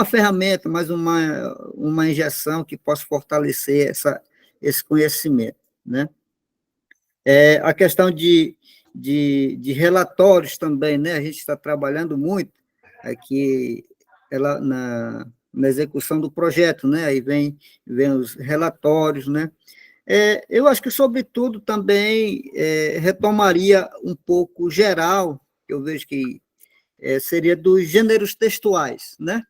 ferramenta, mais uma injeção que possa fortalecer esse conhecimento, né? A questão de relatórios também, né? A gente está trabalhando muito aqui na execução do projeto, né? Aí vem os relatórios, né? Eu acho que, sobretudo, também retomaria um pouco geral, eu vejo que seria dos gêneros textuais, né?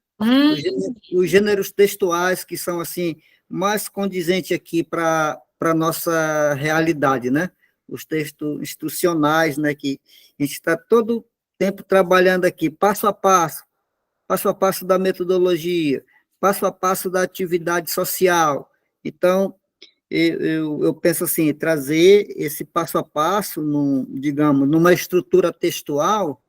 Os gêneros textuais que são, assim, mais condizentes aqui para a nossa realidade, né? Os textos instrucionais, né? Que a gente está todo tempo trabalhando aqui, passo a passo da metodologia, passo a passo da atividade social. Então, eu penso assim, trazer esse passo a passo, digamos, numa estrutura textual,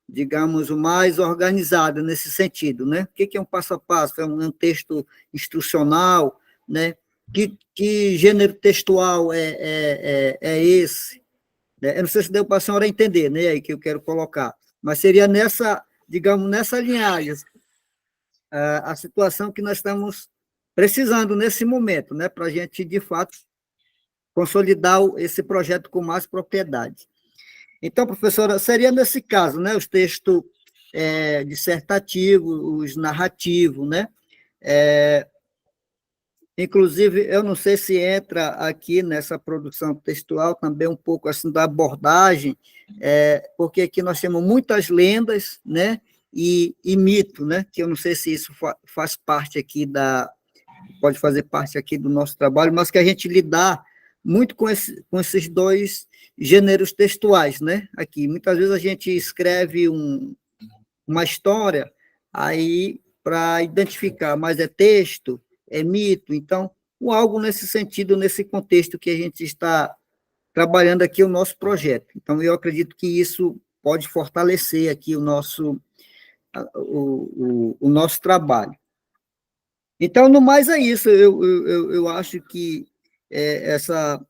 digamos, mais organizada nesse sentido, né? O que é um passo a passo? É um texto instrucional, né? Que gênero textual é esse? Né? Eu não sei se deu para a senhora entender, né? Aí que eu quero colocar, mas seria digamos, nessa linhagem, a situação que nós estamos precisando nesse momento, né? Para a gente, de fato, consolidar esse projeto com mais propriedade. Então, professora, seria nesse caso, né, os textos dissertativos, os narrativos, né? Inclusive, eu não sei se entra aqui nessa produção textual também um pouco assim da abordagem, porque aqui nós temos muitas lendas, né, e mito, né, que eu não sei se isso faz parte aqui pode fazer parte aqui do nosso trabalho, mas que a gente lidar muito com esses dois gêneros textuais, né? Aqui, muitas vezes a gente escreve uma história aí para identificar, mas é texto, é mito, então, algo nesse sentido, nesse contexto que a gente está trabalhando aqui o nosso projeto. Então, eu acredito que isso pode fortalecer aqui o nosso trabalho. Então, no mais é isso, eu acho que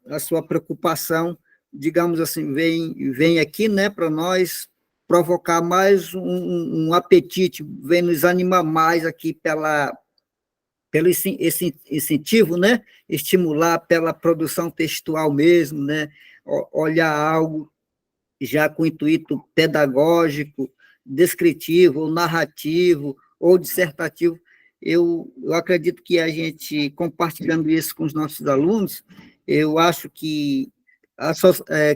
a sua preocupação, digamos assim, vem aqui, né, para nós provocar mais um apetite, vem nos animar mais aqui pelo esse incentivo, né, estimular pela produção textual mesmo, né, olhar algo já com intuito pedagógico, descritivo, ou narrativo, ou dissertativo. Eu acredito que a gente, compartilhando isso com os nossos alunos, eu acho que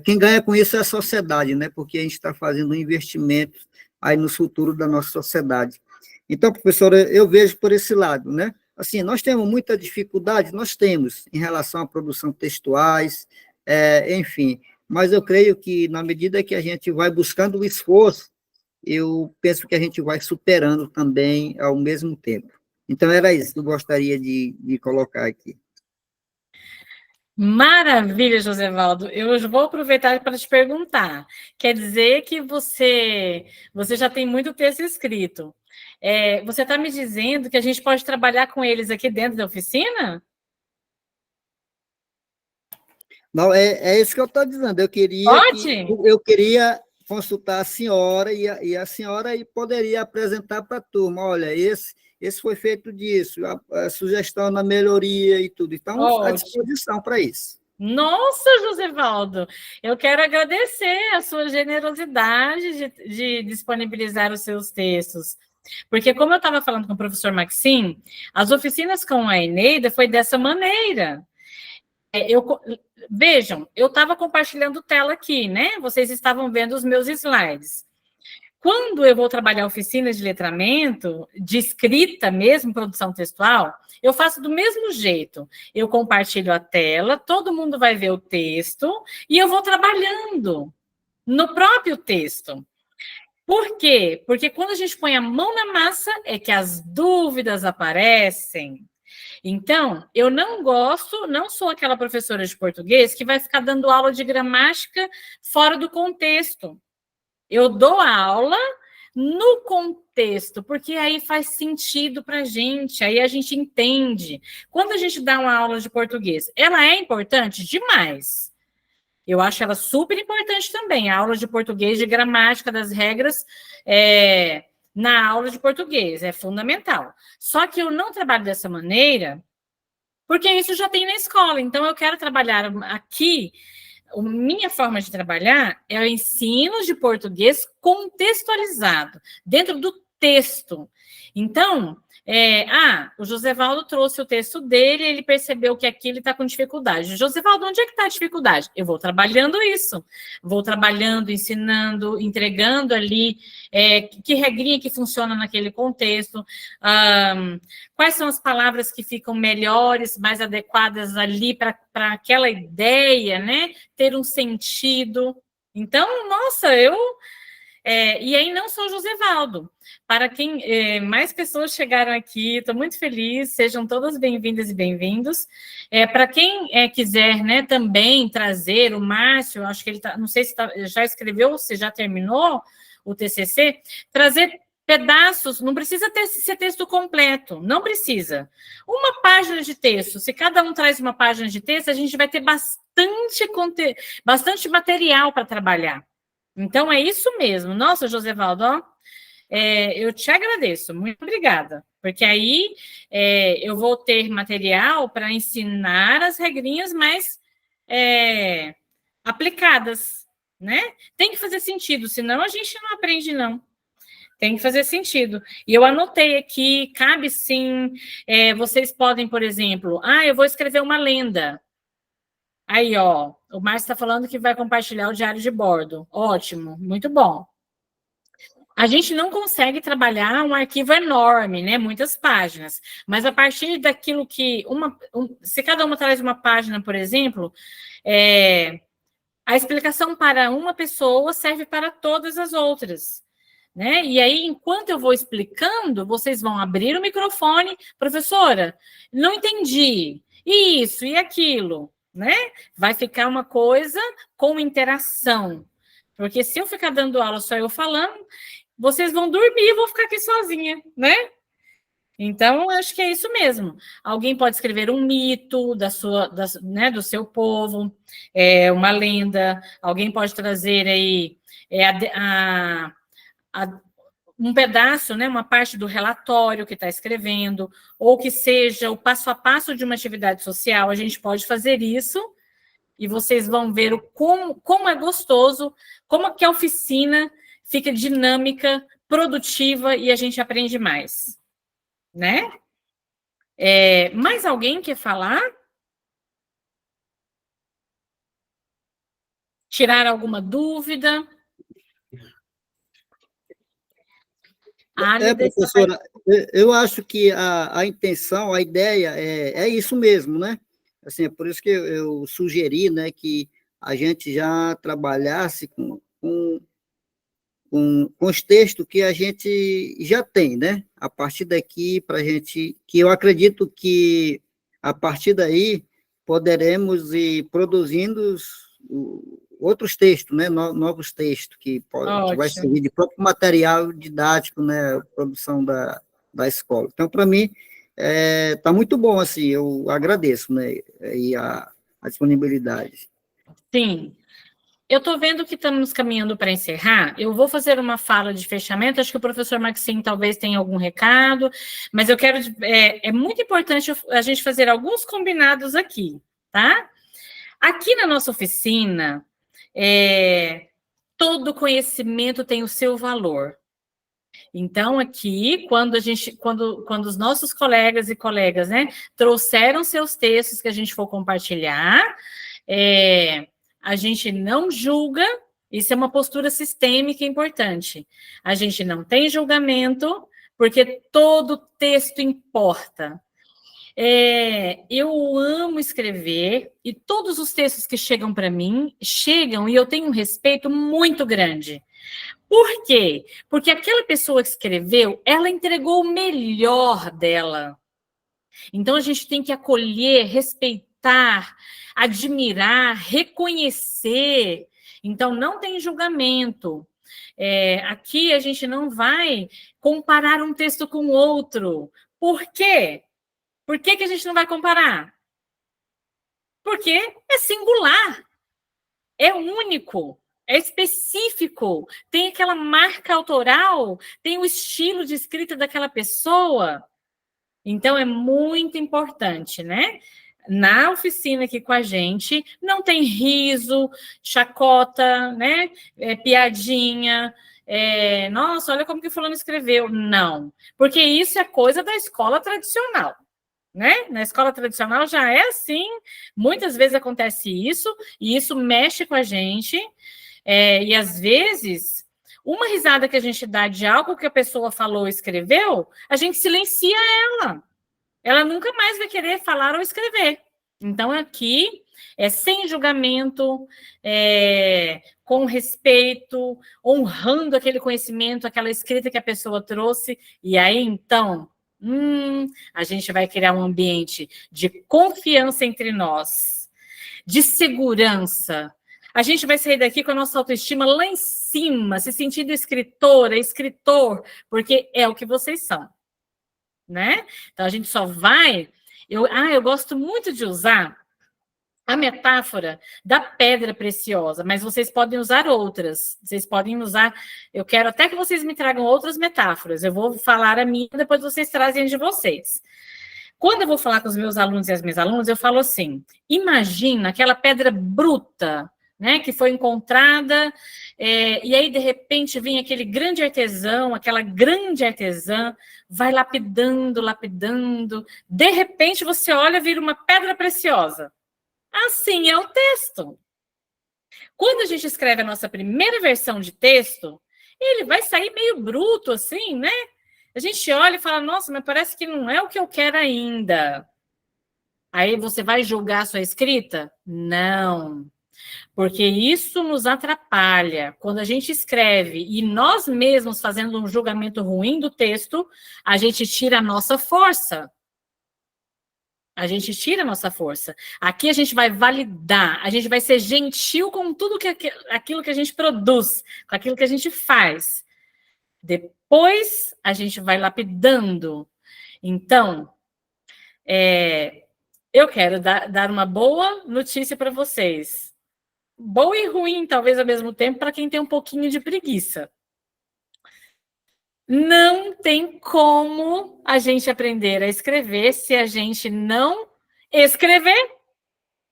quem ganha com isso é a sociedade, né? Porque a gente está fazendo um investimento aí no futuro da nossa sociedade. Então, professora, eu vejo por esse lado, né? Assim, nós temos muita dificuldade, nós temos, em relação à produção textuais, enfim, mas eu creio que, na medida que a gente vai buscando o esforço, eu penso que a gente vai superando também ao mesmo tempo. Então, era isso que eu gostaria de colocar aqui. Maravilha, Josevaldo. Eu vou aproveitar para te perguntar. Quer dizer que você já tem muito texto escrito. Você está me dizendo que a gente pode trabalhar com eles aqui dentro da oficina? Não, é isso que eu estou dizendo. Eu queria consultar a senhora e a senhora aí poderia apresentar para a turma. Olha, esse foi feito disso, a sugestão na melhoria e tudo. Então, à disposição para isso. Nossa, Josevaldo, eu quero agradecer a sua generosidade de disponibilizar os seus textos. Porque, como eu estava falando com o professor Maxim, as oficinas com a Eneida foi dessa maneira. Vejam, eu estava compartilhando tela aqui, né? Vocês estavam vendo os meus slides. Quando eu vou trabalhar oficinas de letramento, de escrita mesmo, produção textual, eu faço do mesmo jeito. Eu compartilho a tela, todo mundo vai ver o texto e eu vou trabalhando no próprio texto. Por quê? Porque quando a gente põe a mão na massa, é que as dúvidas aparecem. Então, eu não sou aquela professora de português que vai ficar dando aula de gramática fora do contexto. Eu dou a aula no contexto, porque aí faz sentido para a gente, aí a gente entende. Quando a gente dá uma aula de português, ela é importante demais. Eu acho ela super importante também, a aula de português, de gramática, das regras, na aula de português, é fundamental. Só que eu não trabalho dessa maneira, porque isso já tem na escola, então eu quero trabalhar aqui. A minha forma de trabalhar é o ensino de português contextualizado, dentro do texto. Então, o Josevaldo trouxe o texto dele, ele percebeu que aqui ele está com dificuldade. Josevaldo, onde é que está a dificuldade? Eu vou trabalhando isso, vou trabalhando, ensinando, entregando ali que regrinha que funciona naquele contexto, quais são as palavras que ficam melhores, mais adequadas ali para aquela ideia, né? Ter um sentido. Então, nossa, e aí não só o Josevaldo. Para quem mais pessoas chegaram aqui, estou muito feliz, sejam todas bem-vindas e bem-vindos. Para quem quiser, né, também trazer o Márcio, acho que ele não sei se já escreveu ou se já terminou o TCC, trazer pedaços, não precisa ser texto completo, não precisa. Uma página de texto, se cada um traz uma página de texto, a gente vai ter bastante material para trabalhar. Então, é isso mesmo. Nossa, Josevaldo, eu te agradeço, muito obrigada, porque aí eu vou ter material para ensinar as regrinhas mais aplicadas, né? Tem que fazer sentido, senão a gente não aprende, não. Tem que fazer sentido. E eu anotei aqui, cabe sim, vocês podem, por exemplo, eu vou escrever uma lenda. Aí, ó, o Márcio está falando que vai compartilhar o diário de bordo. Ótimo, muito bom. A gente não consegue trabalhar um arquivo enorme, né? Muitas páginas. Mas a partir daquilo que... se cada uma traz uma página, por exemplo, a explicação para uma pessoa serve para todas as outras. Né? E aí, enquanto eu vou explicando, vocês vão abrir o microfone. Professora, não entendi. Isso e aquilo. Né? Vai ficar uma coisa com interação. Porque se eu ficar dando aula só eu falando, vocês vão dormir e eu vou ficar aqui sozinha, né? Então, acho que é isso mesmo. Alguém pode escrever um mito né, do seu povo, uma lenda. Alguém pode trazer aí um pedaço, né, uma parte do relatório que está escrevendo, ou que seja o passo a passo de uma atividade social, a gente pode fazer isso, e vocês vão ver como é gostoso, como que a oficina fica dinâmica, produtiva, e a gente aprende mais, né? Mais alguém quer falar? tirar alguma dúvida? Professora, eu acho que a intenção, a ideia é isso mesmo, né? Assim, é por isso que eu sugeri, né, que a gente já trabalhasse com os textos que a gente já tem, né? A partir daqui, para a gente, que eu acredito que a partir daí poderemos ir produzindo outros textos, né? Novos textos que vai servir de próprio material didático, né? Produção da escola. Então, para mim, está muito bom, assim, eu agradeço, né? E a disponibilidade. Sim. Eu estou vendo que estamos caminhando para encerrar. Eu vou fazer uma fala de fechamento. Acho que o professor Maxim talvez tenha algum recado, mas eu quero. É muito importante a gente fazer alguns combinados aqui, tá? Aqui na nossa oficina, todo conhecimento tem o seu valor. Então, aqui, quando os nossos colegas e colegas, né, trouxeram seus textos que a gente for compartilhar, a gente não julga, isso é uma postura sistêmica importante. A gente não tem julgamento, porque todo texto importa. Eu amo escrever, e todos os textos que chegam para mim, chegam, e eu tenho um respeito muito grande. Por quê? Porque aquela pessoa que escreveu, ela entregou o melhor dela. Então, a gente tem que acolher, respeitar, admirar, reconhecer. Então, não tem julgamento. Aqui a gente não vai comparar um texto com outro. Por quê? Por que a gente não vai comparar? Porque é singular, é único, é específico, tem aquela marca autoral, tem o estilo de escrita daquela pessoa. Então, é muito importante, né? Na oficina aqui com a gente, não tem riso, chacota, né? Piadinha. Nossa, olha como que fulano escreveu. Não, porque isso é coisa da escola tradicional, né? Na escola tradicional já é assim, muitas vezes acontece isso, e isso mexe com a gente, e às vezes, uma risada que a gente dá de algo que a pessoa falou ou escreveu, a gente silencia ela. Ela nunca mais vai querer falar ou escrever. Então, aqui, sem julgamento, com respeito, honrando aquele conhecimento, aquela escrita que a pessoa trouxe, e aí, então, a gente vai criar um ambiente de confiança entre nós, de segurança. A gente vai sair daqui com a nossa autoestima lá em cima, se sentindo escritora, escritor, porque é o que vocês são, né? Então, a gente só vai... Eu gosto muito de usar a metáfora da pedra preciosa, mas vocês podem usar outras. Vocês podem usar... Eu quero até que vocês me tragam outras metáforas. Eu vou falar a minha, depois vocês trazem a de vocês. Quando eu vou falar com os meus alunos e as minhas alunas, eu falo assim, imagina aquela pedra bruta, né, que foi encontrada, e aí, de repente, vem aquele grande artesão, aquela grande artesã, vai lapidando, lapidando, de repente você olha e vira uma pedra preciosa. Assim é o texto. Quando a gente escreve a nossa primeira versão de texto, ele vai sair meio bruto, assim, né? A gente olha e fala, nossa, mas parece que não é o que eu quero ainda. Aí você vai julgar a sua escrita? Não. Porque isso nos atrapalha. Quando a gente escreve e nós mesmos fazendo um julgamento ruim do texto, a gente tira a nossa força. A gente tira a nossa força. Aqui a gente vai validar, a gente vai ser gentil com tudo aquilo que a gente produz, com aquilo que a gente faz. Depois a gente vai lapidando. Então, eu quero dar uma boa notícia para vocês. Boa e ruim, talvez, ao mesmo tempo, para quem tem um pouquinho de preguiça. Não tem como a gente aprender a escrever se a gente não escrever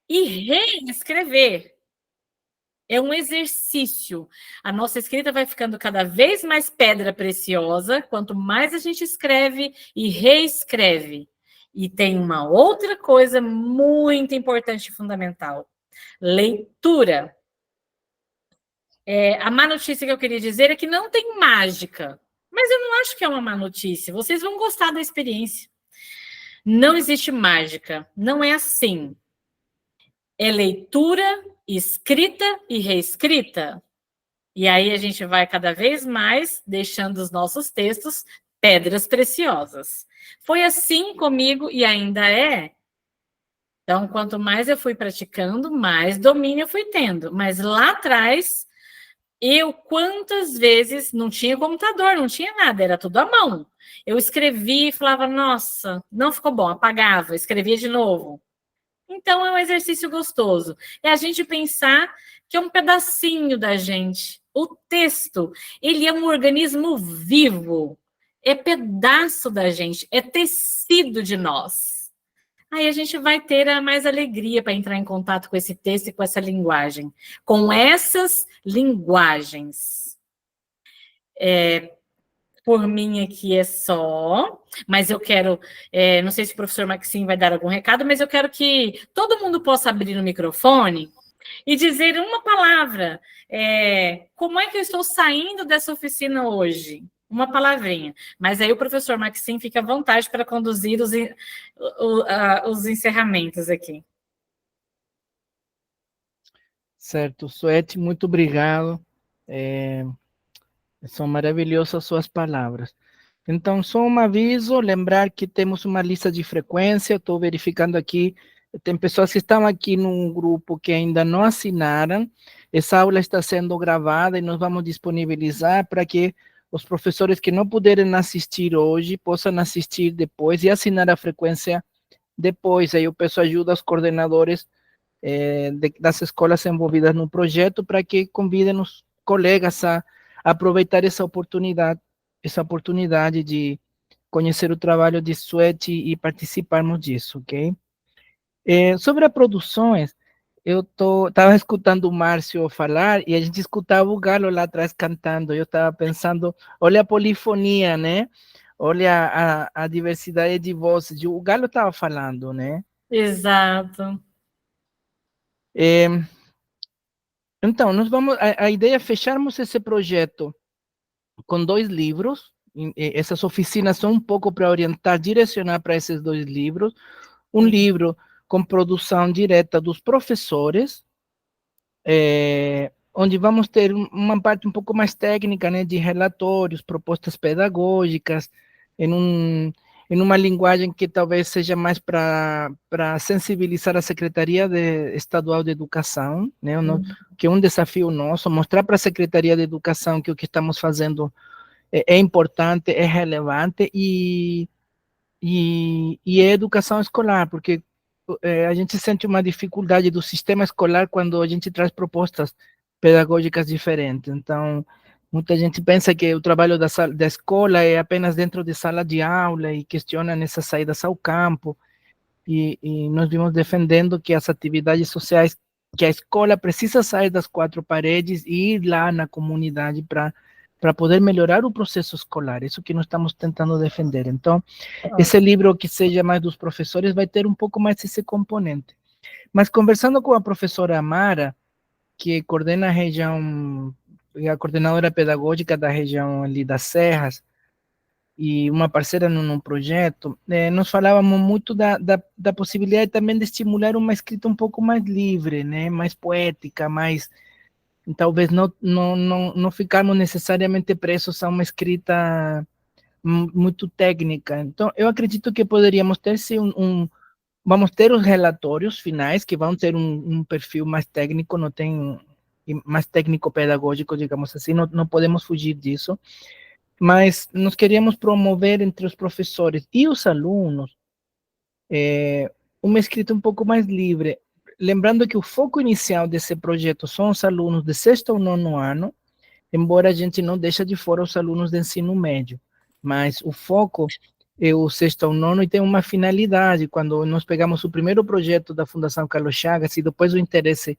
e reescrever. É um exercício. A nossa escrita vai ficando cada vez mais pedra preciosa, quanto mais a gente escreve e reescreve. E tem uma outra coisa muito importante e fundamental. Leitura. A má notícia que eu queria dizer é que não tem mágica, mas eu não acho que é uma má notícia. Vocês vão gostar da experiência. Não existe mágica, não é assim. É leitura, escrita e reescrita. E aí a gente vai cada vez mais deixando os nossos textos pedras preciosas. Foi assim comigo e ainda é. Então, quanto mais eu fui praticando, mais domínio eu fui tendo. Mas lá atrás, quantas vezes não tinha computador, não tinha nada, era tudo à mão. Eu escrevia e falava, nossa, não ficou bom, apagava, escrevia de novo. Então, é um exercício gostoso. É a gente pensar que é um pedacinho da gente. O texto, ele é um organismo vivo. É pedaço da gente, é tecido de nós. Aí a gente vai ter mais alegria para entrar em contato com esse texto e com essa linguagem. Com essas linguagens. Por mim aqui é só, mas eu quero, não sei se o professor Maxim vai dar algum recado, mas eu quero que todo mundo possa abrir o microfone e dizer uma palavra. Como é que eu estou saindo dessa oficina hoje? Uma palavrinha. Mas aí o professor Maxim fica à vontade para conduzir os encerramentos aqui. Certo. Suete, muito obrigado. São maravilhosas suas palavras. Então, só um aviso, lembrar que temos uma lista de frequência, estou verificando aqui, tem pessoas que estão aqui num grupo que ainda não assinaram, essa aula está sendo gravada e nós vamos disponibilizar para que os professores que não puderem assistir hoje, possam assistir depois e assinar a frequência depois. Aí eu peço ajuda aos coordenadores das escolas envolvidas no projeto para que convidem os colegas a aproveitar essa oportunidade de conhecer o trabalho de Suete e participarmos disso, ok? Sobre as produções, eu estava escutando o Márcio falar e a gente escutava o Galo lá atrás cantando. Eu estava pensando, olha a polifonia, né? Olha a diversidade de vozes. O Galo estava falando, né? Exato. Então, a ideia é fecharmos esse projeto com 2 livros. Essas oficinas são um pouco para orientar, direcionar para esses 2 livros. Um livro com produção direta dos professores, onde vamos ter uma parte um pouco mais técnica, né, de relatórios, propostas pedagógicas, em uma linguagem que talvez seja mais para sensibilizar a Secretaria Estadual de Educação, né, que é um desafio nosso, mostrar para a Secretaria de Educação que o que estamos fazendo é importante, é relevante e é educação escolar, porque a gente sente uma dificuldade do sistema escolar quando a gente traz propostas pedagógicas diferentes. Então, muita gente pensa que o trabalho da escola é apenas dentro de sala de aula e questiona essas saídas ao campo. E nós vimos defendendo que as atividades sociais, que a escola precisa sair das 4 paredes e ir lá na comunidade para poder melhorar o processo escolar, isso que nós estamos tentando defender. Então, esse livro que seja mais dos professores vai ter um pouco mais esse componente. Mas conversando com a professora Amara, que coordena a região, é a coordenadora pedagógica da região ali das Serras, e uma parceira num projeto, nós falávamos muito da possibilidade também de estimular uma escrita um pouco mais livre, né, mais poética, mais... Talvez não ficarmos necessariamente presos a uma escrita muito técnica. Então, eu acredito que poderíamos ter, sim, vamos ter os relatórios finais, que vão ter um perfil mais técnico, não tem mais técnico-pedagógico, digamos assim, não podemos fugir disso, mas nós queríamos promover entre os professores e os alunos uma escrita um pouco mais livre. Lembrando que o foco inicial desse projeto são os alunos de 6º ao 9º ano, embora a gente não deixe de fora os alunos de ensino médio, mas o foco é o 6º ao 9º e tem uma finalidade. Quando nós pegamos o primeiro projeto da Fundação Carlos Chagas e depois o interesse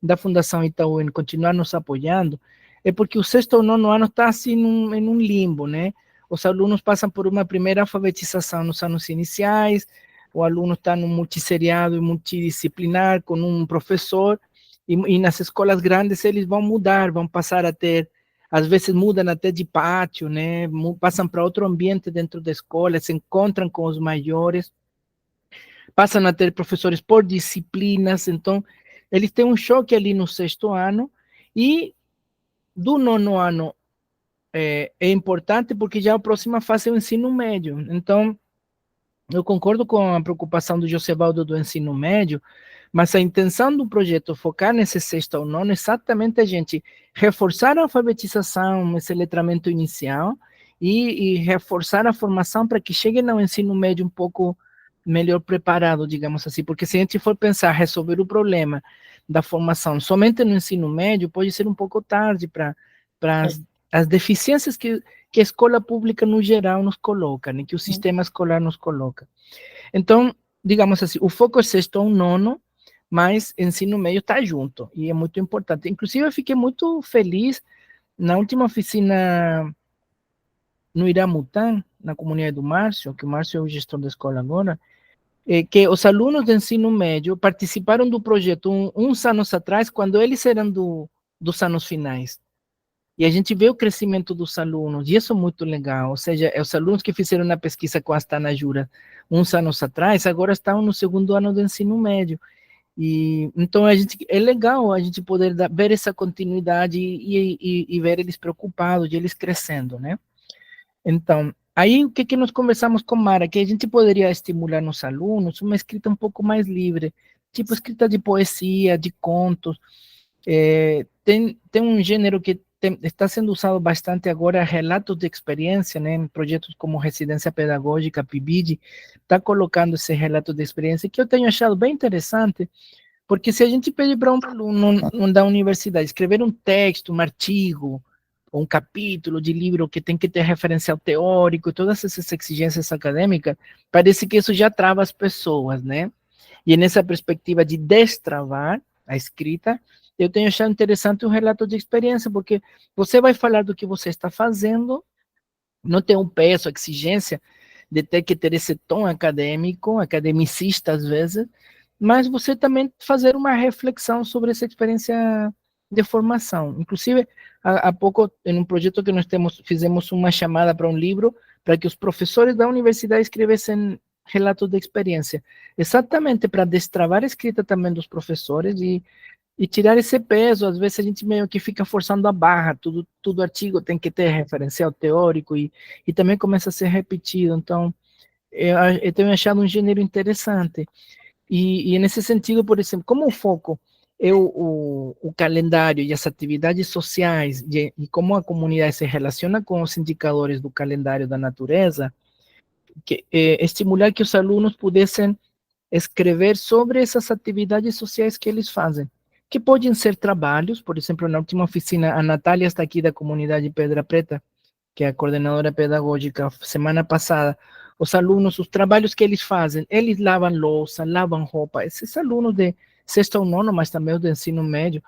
da Fundação Itaú em continuar nos apoiando, é porque o 6º ao 9º ano está assim em um limbo, né? Os alunos passam por uma primeira alfabetização nos anos iniciais, o aluno está no multisseriado e multidisciplinar com um professor, E nas escolas grandes eles vão mudar, vão passar a ter, às vezes mudam até de pátio, né? Passam para outro ambiente dentro da escola, se encontram com os maiores, passam a ter professores por disciplinas, então eles têm um choque ali no 6º ano, e do 9º ano é importante porque já a próxima fase é o ensino médio. Então, eu concordo com a preocupação do Josevaldo do ensino médio, mas a intenção do projeto focar nesse 6º ao 9º é exatamente a gente reforçar a alfabetização, esse letramento inicial, e reforçar a formação para que cheguem ao ensino médio um pouco melhor preparado, digamos assim, porque se a gente for pensar resolver o problema da formação somente no ensino médio, pode ser um pouco tarde para as deficiências que a escola pública no geral nos coloca, né, que o sistema escolar nos coloca. Então, digamos assim, o foco é 6º ao 9º, mas ensino médio está junto, e é muito importante. Inclusive, eu fiquei muito feliz na última oficina no Iramutã, na comunidade do Márcio, que o Márcio é o gestor da escola agora, que os alunos de ensino médio participaram do projeto uns anos atrás, quando eles eram dos anos finais. E a gente vê o crescimento dos alunos, e isso é muito legal. Ou seja, os alunos que fizeram a pesquisa com a Astana Jura uns anos atrás, agora estão no 2º ano do ensino médio. E então é legal a gente poder ver essa continuidade e ver eles preocupados, e eles crescendo, né? Então, aí o que nós conversamos com Mara, que a gente poderia estimular nos alunos uma escrita um pouco mais livre, tipo escrita de poesia, de contos. Tem um gênero que está sendo usado bastante agora, relatos de experiência, né, em projetos como Residência Pedagógica, PIBID, está colocando esse relato de experiência, que eu tenho achado bem interessante, porque se a gente pedir para um aluno da universidade escrever um texto, um artigo, ou um capítulo de livro que tem que ter referencial teórico, todas essas exigências acadêmicas, parece que isso já trava as pessoas, né? E nessa perspectiva de destravar a escrita, eu tenho achado interessante o relato de experiência, porque você vai falar do que você está fazendo, não tem um peso, exigência de ter que ter esse tom acadêmico, academicista às vezes, mas você também fazer uma reflexão sobre essa experiência de formação. Inclusive, há pouco, em um projeto que nós fizemos uma chamada para um livro, para que os professores da universidade escrevessem relatos de experiência, exatamente para destravar a escrita também dos professores e tirar esse peso. Às vezes a gente meio que fica forçando a barra, tudo artigo tem que ter referencial teórico, e também começa a ser repetido. Então, eu tenho achado um gênero interessante. E nesse sentido, por exemplo, como o foco é o calendário e as atividades sociais, e como a comunidade se relaciona com os indicadores do calendário da natureza, estimular que os alunos pudessem escrever sobre essas atividades sociais que eles fazem, que podem ser trabalhos. Por exemplo, na última oficina, a Natália está aqui da comunidade Pedra Preta, que é a coordenadora pedagógica, semana passada, os alunos, os trabalhos que eles fazem, eles lavam louça, lavam roupa, esses alunos de 6º ao 9º, mas também do ensino médio,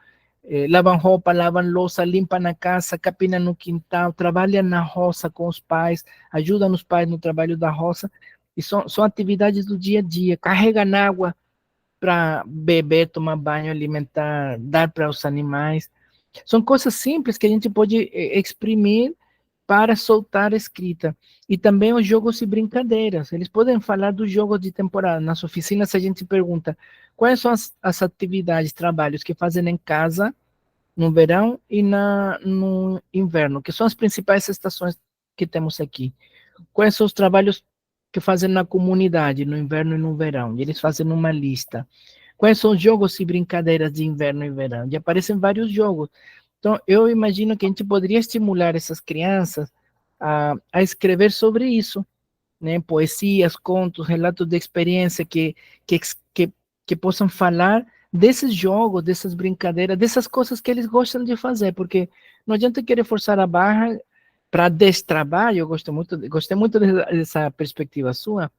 lavam roupa, lavam louça, limpam a casa, capinam no quintal, trabalham na roça com os pais, ajudam os pais no trabalho da roça, e são atividades do dia a dia, carregam água para beber, tomar banho, alimentar, dar para os animais. São coisas simples que a gente pode exprimir para soltar a escrita. E também os jogos e brincadeiras. Eles podem falar dos jogos de temporada. Nas oficinas a gente pergunta quais são as atividades, trabalhos que fazem em casa no verão e no inverno, que são as principais estações que temos aqui. Quais são os trabalhos que fazem na comunidade no inverno e no verão? E eles fazem uma lista. Quais são os jogos e brincadeiras de inverno e verão? E aparecem vários jogos. Então, eu imagino que a gente poderia estimular essas crianças a escrever sobre isso, né? Poesias, contos, relatos de experiência que possam falar desses jogos, dessas brincadeiras, dessas coisas que eles gostam de fazer, porque não adianta querer forçar a barra para destravar. Eu gostei muito dessa perspectiva sua,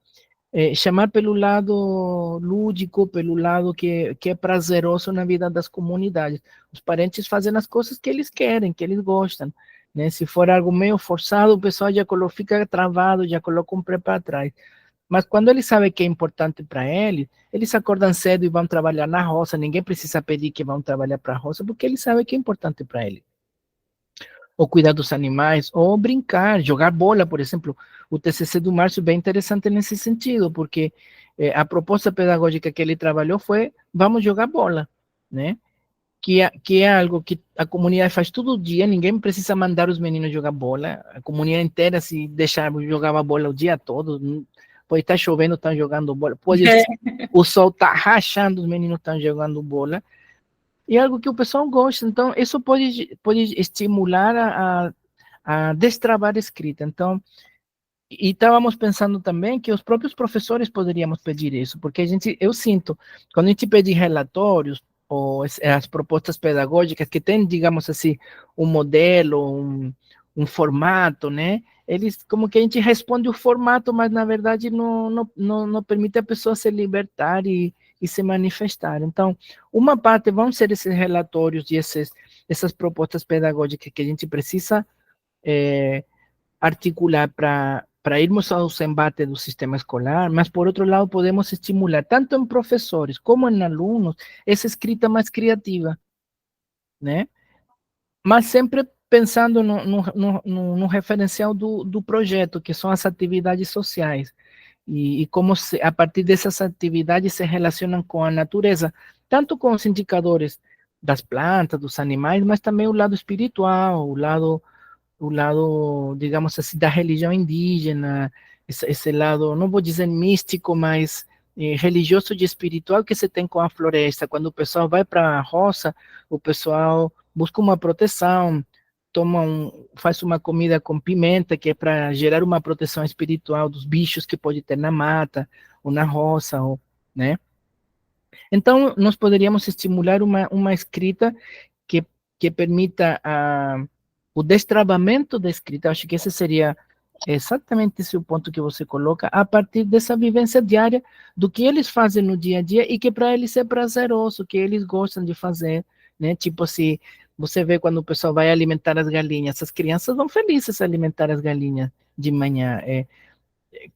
chamar pelo lado lúdico, pelo lado que é prazeroso na vida das comunidades. Os parentes fazem as coisas que eles querem, que eles gostam, né? Se for algo meio forçado, o pessoal já fica travado, já coloca um pé para trás. Mas quando ele sabe que é importante para ele, eles acordam cedo e vão trabalhar na roça, ninguém precisa pedir que vão trabalhar para a roça, porque ele sabe que é importante para ele. Ou cuidar dos animais, ou brincar, jogar bola, por exemplo. O TCC do Márcio é bem interessante nesse sentido, porque a proposta pedagógica que ele trabalhou foi, vamos jogar bola, né? Que é algo que a comunidade faz todo dia, ninguém precisa mandar os meninos jogar bola, a comunidade inteira, se deixar, jogava bola o dia todo, pode estar chovendo, estão jogando bola, pode o sol está rachando, os meninos estão jogando bola, e é algo que o pessoal gosta, então isso pode estimular a destravar a escrita. Então, e estávamos pensando também que os próprios professores poderíamos pedir isso, porque eu sinto, quando a gente pede relatórios, ou as propostas pedagógicas que tem, digamos assim, um modelo, um formato, né? Eles, como que a gente responde o formato, mas na verdade não permite a pessoa se libertar e se manifestar. Então, uma parte vão ser esses relatórios e essas propostas pedagógicas que a gente precisa articular para irmos aos embates do sistema escolar, mas por outro lado podemos estimular tanto em professores como em alunos essa escrita mais criativa, né? Mas sempre pensando no referencial do projeto, que são as atividades sociais, e como a partir dessas atividades se relacionam com a natureza, tanto com os indicadores das plantas, dos animais, mas também o lado espiritual, o lado, digamos assim, da religião indígena, esse lado, não vou dizer místico, mas religioso e espiritual que se tem com a floresta. Quando o pessoal vai para a roça, o pessoal busca uma proteção, faz uma comida com pimenta, que é para gerar uma proteção espiritual dos bichos que pode ter na mata, ou na roça, né? Então, nós poderíamos estimular uma escrita que permita o destravamento da escrita. Acho que esse seria exatamente esse o ponto que você coloca, a partir dessa vivência diária, do que eles fazem no dia a dia, e que para eles é prazeroso, que eles gostam de fazer, né? Tipo, se você vê quando o pessoal vai alimentar as galinhas, as crianças vão felizes alimentar as galinhas de manhã.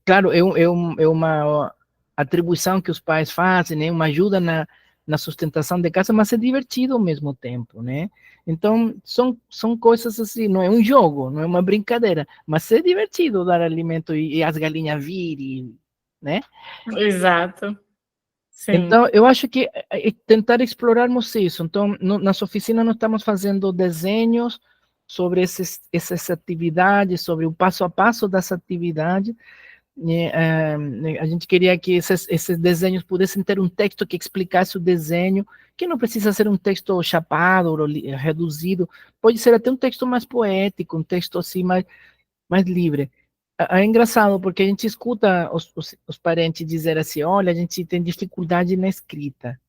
Claro, é uma atribuição que os pais fazem, né? Uma ajuda na sustentação de casa, mas é divertido ao mesmo tempo, né? Então, são coisas assim, não é um jogo, não é uma brincadeira, mas é divertido dar alimento e as galinhas virem, né? Exato. Sim. Então, eu acho que tentar explorarmos isso. Então, nas oficinas nós estamos fazendo desenhos sobre essas atividades, sobre o passo a passo das atividades. A gente queria que esses desenhos pudessem ter um texto que explicasse o desenho, que não precisa ser um texto chapado ou reduzido, pode ser até um texto mais poético, um texto assim mais livre. É engraçado, porque a gente escuta os parentes dizer assim, olha, a gente tem dificuldade na escrita.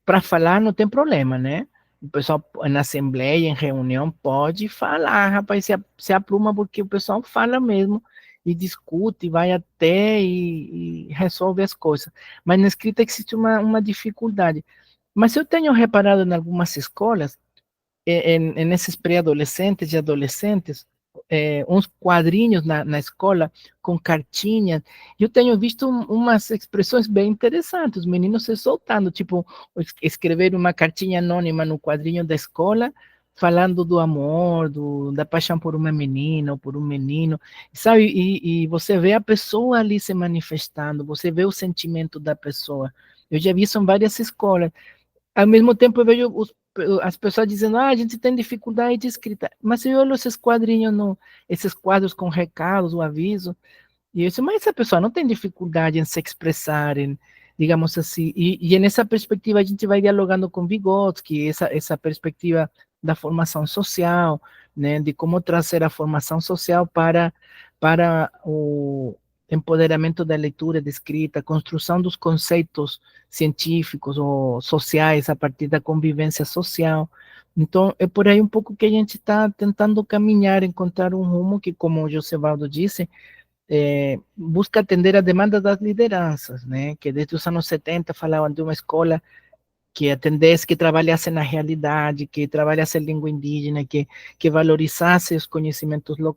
Para falar não tem problema, né? O pessoal na assembleia, em reunião, pode falar, rapaz, se apruma, porque o pessoal fala mesmo, e discute, vai até e resolve as coisas. Mas na escrita existe uma dificuldade. Mas eu tenho reparado em algumas escolas, nesses pré-adolescentes e adolescentes, uns quadrinhos na escola com cartinhas. Eu tenho visto umas expressões bem interessantes, os meninos se soltando, tipo, escrever uma cartinha anônima no quadrinho da escola, falando do amor, da paixão por uma menina ou por um menino, sabe? E você vê a pessoa ali se manifestando, você vê o sentimento da pessoa. Eu já vi isso em várias escolas. Ao mesmo tempo, eu vejo as pessoas dizendo, a gente tem dificuldade de escrita, mas eu olho esses quadrinhos, esses quadros com recados, o aviso, e eu disse, mas essa pessoa não tem dificuldade em se expressar, digamos assim, e nessa perspectiva a gente vai dialogando com Vygotsky, essa perspectiva da formação social, né, de como trazer a formação social para o empoderamento da leitura, da escrita, construção dos conceitos científicos ou sociais a partir da convivência social. Então, é por aí um pouco que a gente está tentando caminhar, encontrar um rumo que, como o Josevaldo disse, busca atender a demanda das lideranças, né, que desde os anos 70 falavam de uma escola que atendesse, que trabalhasse na realidade, que trabalhasse a língua indígena, que valorizasse os conhecimentos locais.